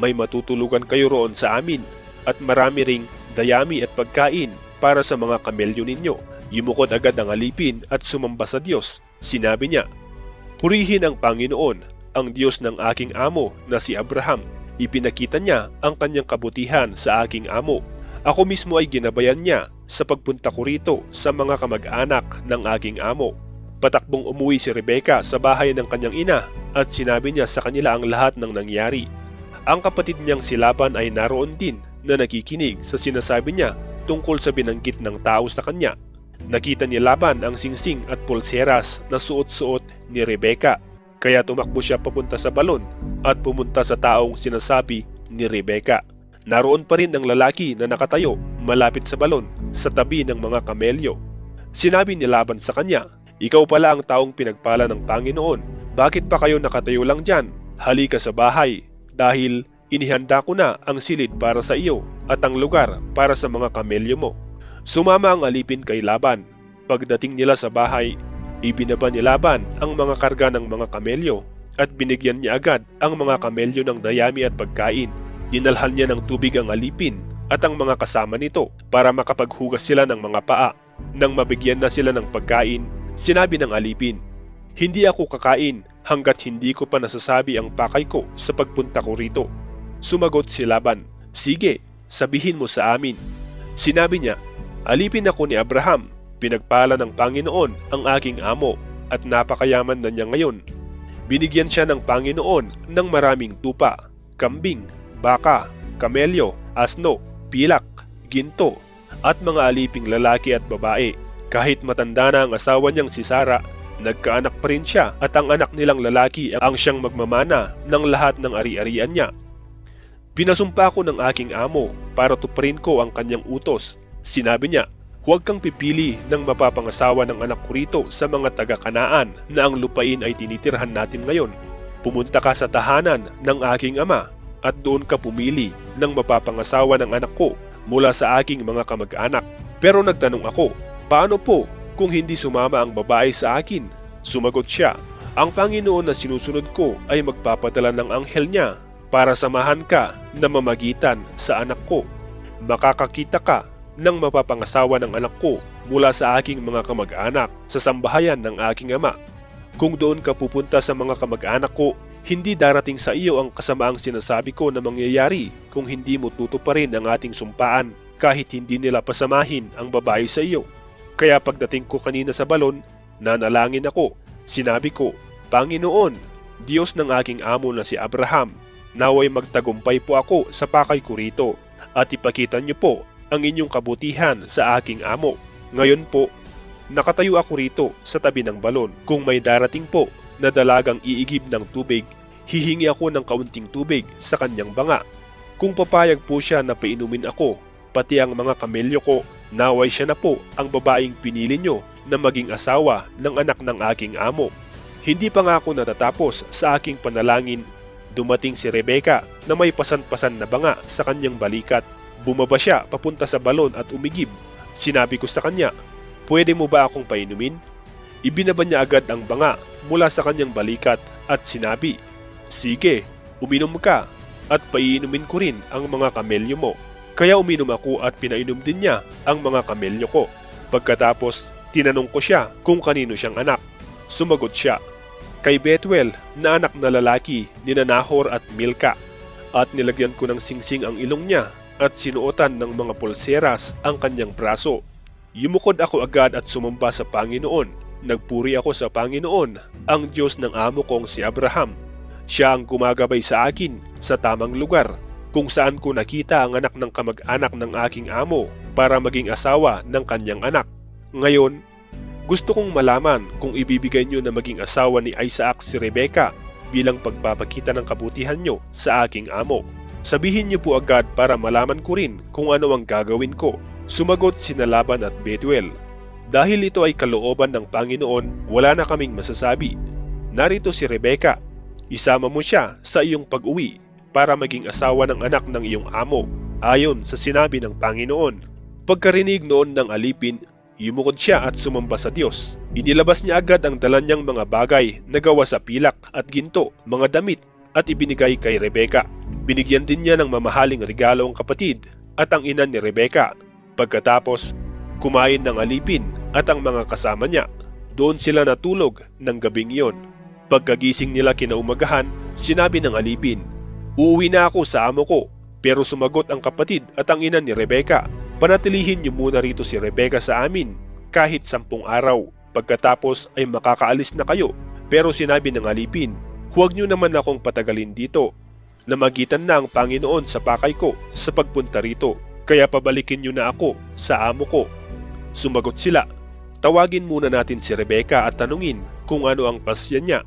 May matutulugan kayo roon sa amin at marami ring dayami at pagkain para sa mga kamelyo ninyo." Yumukod agad ang alipin at sumamba sa Diyos. Sinabi niya, "Purihin ang Panginoon, ang Diyos ng aking amo na si Abraham. Ipinakita niya ang kanyang kabutihan sa aking amo. Ako mismo ay ginabayan niya sa pagpunta ko rito sa mga kamag-anak ng aking amo." Patakbong umuwi si Rebeka sa bahay ng kanyang ina at sinabi niya sa kanila ang lahat ng nangyari. Ang kapatid niyang si Laban ay naroon din na nakikinig sa sinasabi niya tungkol sa binanggit ng tao sa kanya. Nakita ni Laban ang singsing at pulseras na suot-suot ni Rebeka. Kaya tumakbo siya papunta sa balon at pumunta sa taong sinasabi ni Rebecca. Naroon pa rin ang lalaki na nakatayo malapit sa balon sa tabi ng mga kamelyo. Sinabi ni Laban sa kanya, "Ikaw pala ang taong pinagpala ng Panginoon. Bakit pa kayo nakatayo lang dyan? Halika sa bahay dahil inihanda ko na ang silid para sa iyo at ang lugar para sa mga kamelyo mo." Sumama ang alipin kay Laban. Pagdating nila sa bahay, ibinaba ni Laban ang mga karga ng mga kamelyo at binigyan niya agad ang mga kamelyo ng dayami at pagkain. Dinalhan niya ng tubig ang alipin at ang mga kasama nito para makapaghugas sila ng mga paa. Nang mabigyan na sila ng pagkain, sinabi ng alipin, "Hindi ako kakain hanggat hindi ko pa nasasabi ang pakay ko sa pagpunta ko rito." Sumagot si Laban, "Sige, sabihin mo sa amin." Sinabi niya, "Alipin ako ni Abraham. Pinagpala ng Panginoon ang aking amo at napakayaman na niya ngayon. Binigyan siya ng Panginoon ng maraming tupa, kambing, baka, kamelyo, asno, pilak, ginto, at mga aliping lalaki at babae. Kahit matanda na ang asawa niyang si Sara, nagkaanak pa rin siya at ang anak nilang lalaki ang siyang magmamana ng lahat ng ari-arian niya. Pinasumpa ko ng aking amo para tuparin ko ang kanyang utos. Sinabi niya, huwag kang pipili ng mapapangasawa ng anak ko rito sa mga taga-Kanaan na ang lupain ay tinitirhan natin ngayon. Pumunta ka sa tahanan ng aking ama at doon ka pumili ng mapapangasawa ng anak ko mula sa aking mga kamag-anak." Pero nagtanong ako, "Paano po kung hindi sumama ang babae sa akin?" Sumagot siya, "Ang Panginoon na sinusunod ko ay magpapadala ng anghel niya para samahan ka na mamagitan sa anak ko. Makakakita ka ng mapapangasawa ng anak ko mula sa aking mga kamag-anak sa sambahayan ng aking ama. Kung doon ka pupunta sa mga kamag-anak ko, hindi darating sa iyo ang kasamaang sinasabi ko na mangyayari kung hindi mo tutuparin ang ating sumpaan kahit hindi nila pasamahin ang babae sa iyo." Kaya pagdating ko kanina sa balon, nanalangin ako. Sinabi ko, "Panginoon, Diyos ng aking amo na si Abraham, naway magtagumpay po ako sa pakay ko rito at ipakita niyo po ang inyong kabutihan sa aking amo. Ngayon po, nakatayo ako rito sa tabi ng balon. Kung may darating po na dalagang iigib ng tubig, hihingi ako ng kaunting tubig sa kanyang banga. Kung papayag po siya na painumin ako, pati ang mga kamelyo ko, naway siya na po ang babaeng pinili nyo na maging asawa ng anak ng aking amo." Hindi pa nga ako natatapos sa aking panalangin, dumating si Rebecca na may pasan-pasan na banga sa kanyang balikat. Bumaba siya papunta sa balon at umigib. Sinabi ko sa kanya, "Pwede mo ba akong painumin?" Ibinaba niya agad ang banga mula sa kanyang balikat at sinabi, "Sige, uminom ka at paiinumin ko rin ang mga kamelyo mo." Kaya uminom ako at pinainom din niya ang mga kamelyo ko. Pagkatapos, tinanong ko siya kung kanino siyang anak. Sumagot siya, "Kay Bethuel na anak na lalaki ni Nahor at Milka." At nilagyan ko ng singsing ang ilong niya at sinuotan ng mga pulseras ang kanyang braso. Yumukod ako agad at sumamba sa Panginoon. Nagpuri ako sa Panginoon, ang Diyos ng amo kong si Abraham. Siya ang gumagabay sa akin sa tamang lugar, kung saan ko nakita ang anak ng kamag-anak ng aking amo para maging asawa ng kanyang anak. Ngayon, gusto kong malaman kung ibibigay niyo na maging asawa ni Isaac si Rebecca bilang pagpapakita ng kabutihan niyo sa aking amo. Sabihin niyo po agad para malaman ko rin kung ano ang gagawin ko." Sumagot sina Laban at Bethuel, "Dahil ito ay kalooban ng Panginoon, wala na kaming masasabi. Narito si Rebecca, isama mo siya sa iyong pag-uwi para maging asawa ng anak ng iyong amo, ayon sa sinabi ng Panginoon." Pagkarinig noon ng alipin, yumukod siya at sumamba sa Diyos. Inilabas niya agad ang dala niyang mga bagay na gawa sa pilak at ginto, mga damit, at ibinigay kay Rebecca. Binigyan din niya ng mamahaling regalo ang kapatid at ang ina ni Rebecca. Pagkatapos, kumain ng alipin at ang mga kasama niya. Doon sila natulog ng gabing iyon. Pagkagising nila kinaumagahan, sinabi ng alipin, "Uuwi na ako sa amo ko." Pero sumagot ang kapatid at ang ina ni Rebecca, "Panatilihin niyo muna rito si Rebecca sa amin kahit 10 araw. Pagkatapos ay makakaalis na kayo." Pero sinabi ng alipin, "Huwag niyo naman akong patagalin dito. Namagitan na ang Panginoon sa pakay ko sa pagpunta rito, kaya pabalikin niyo na ako sa amo ko." Sumagot sila, "Tawagin muna natin si Rebecca at tanungin kung ano ang pasya niya."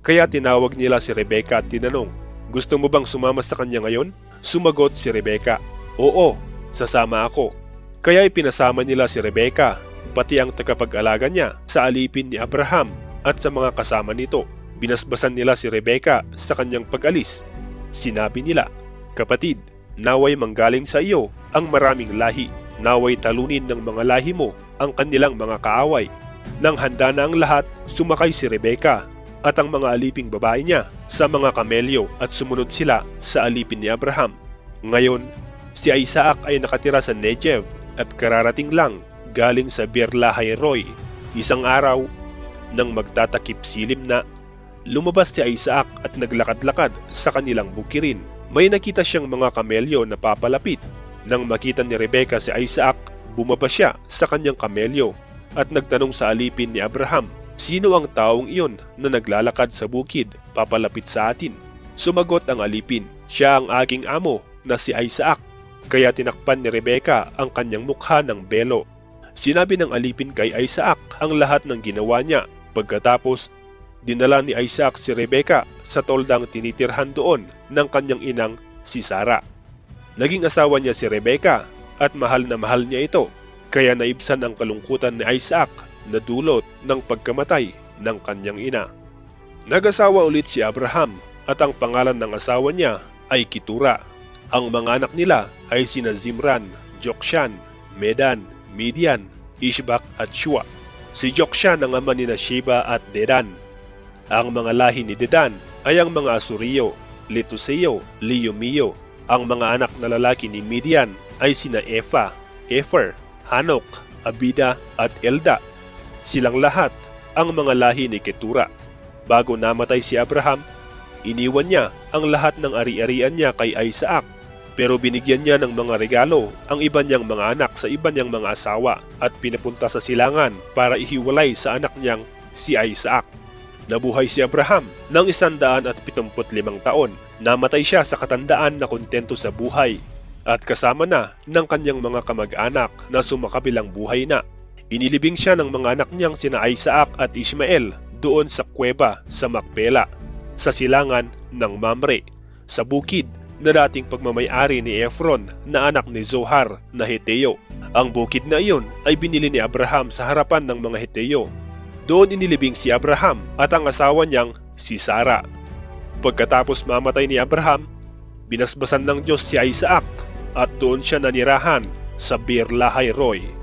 Kaya tinawag nila si Rebecca at tinanong, "Gusto mo bang sumama sa kanya ngayon?" Sumagot si Rebecca, "Oo, sasama ako." Kaya ipinasama nila si Rebecca, pati ang tagapag-alaga niya, sa alipin ni Abraham at sa mga kasama nito. Binasbasan nila si Rebecca sa kanyang pag-alis. Sinabi nila, "Kapatid, naway manggaling sa iyo ang maraming lahi. Naway talunin ng mga lahi mo ang kanilang mga kaaway." Nang handa na ang lahat, sumakay si Rebecca at ang mga aliping babae niya sa mga kamelyo at sumunod sila sa alipin ni Abraham. Ngayon, si Isaac ay nakatira sa Negev at kararating lang galing sa Beer-lahai-roi. Isang araw, nang magtatakip silim na, lumabas si Isaac at naglakad-lakad sa kanilang bukirin. May nakita siyang mga kamelyo na papalapit. Nang makita ni Rebecca si Isaac, bumaba siya sa kanyang kamelyo at nagtanong sa alipin ni Abraham, "Sino ang taong iyon na naglalakad sa bukid papalapit sa atin?" Sumagot ang alipin, "Siya ang aking amo na si Isaac." Kaya tinakpan ni Rebecca ang kanyang mukha ng belo. Sinabi ng alipin kay Isaac ang lahat ng ginawa niya. Pagkatapos, dinala ni Isaac si Rebecca sa toldang tinitirhan doon ng kanyang inang si Sarah. Naging asawa niya si Rebecca at mahal na mahal niya ito. Kaya naibsan ang kalungkutan ni Isaac na dulot ng pagkamatay ng kanyang ina. Nag-asawa ulit si Abraham at ang pangalan ng asawa niya ay Keturah. Ang mga anak nila ay sina Zimran, Jokshan, Medan, Midian, Ishbak at Shua. Si Jokshan ang ama ni Sheba at Dedan. Ang mga lahi ni Dedan ay ang mga Asuriyo, Letuseo, Liyumio. Ang mga anak na lalaki ni Midian ay sina Efa, Efer, Hanok, Abida at Elda. Silang lahat ang mga lahi ni Keturah. Bago namatay si Abraham, iniwan niya ang lahat ng ari-arian niya kay Isaac, pero binigyan niya ng mga regalo ang iba niyang mga anak sa iba niyang mga asawa at pinapunta sa silangan para ihiwalay sa anak niyang si Isaac. Nabuhay si Abraham ng 175 taon. Namatay siya sa katandaan na kontento sa buhay at kasama na ng kanyang mga kamag-anak na sumakabilang buhay na. Inilibing siya ng mga anak niyang sina Isaac at Ishmael doon sa kuweba sa Macpela, sa silangan ng Mamre, sa bukid na dating pagmamay-ari ni Ephron na anak ni Zohar na Heteo. Ang bukid na iyon ay binili ni Abraham sa harapan ng mga Heteo. Doon inilibing si Abraham at ang asawa niyang si Sarah. Pagkatapos mamatay ni Abraham, binasbasan ng Diyos si Isaac at doon siya nanirahan sa Beer-lahai-roi.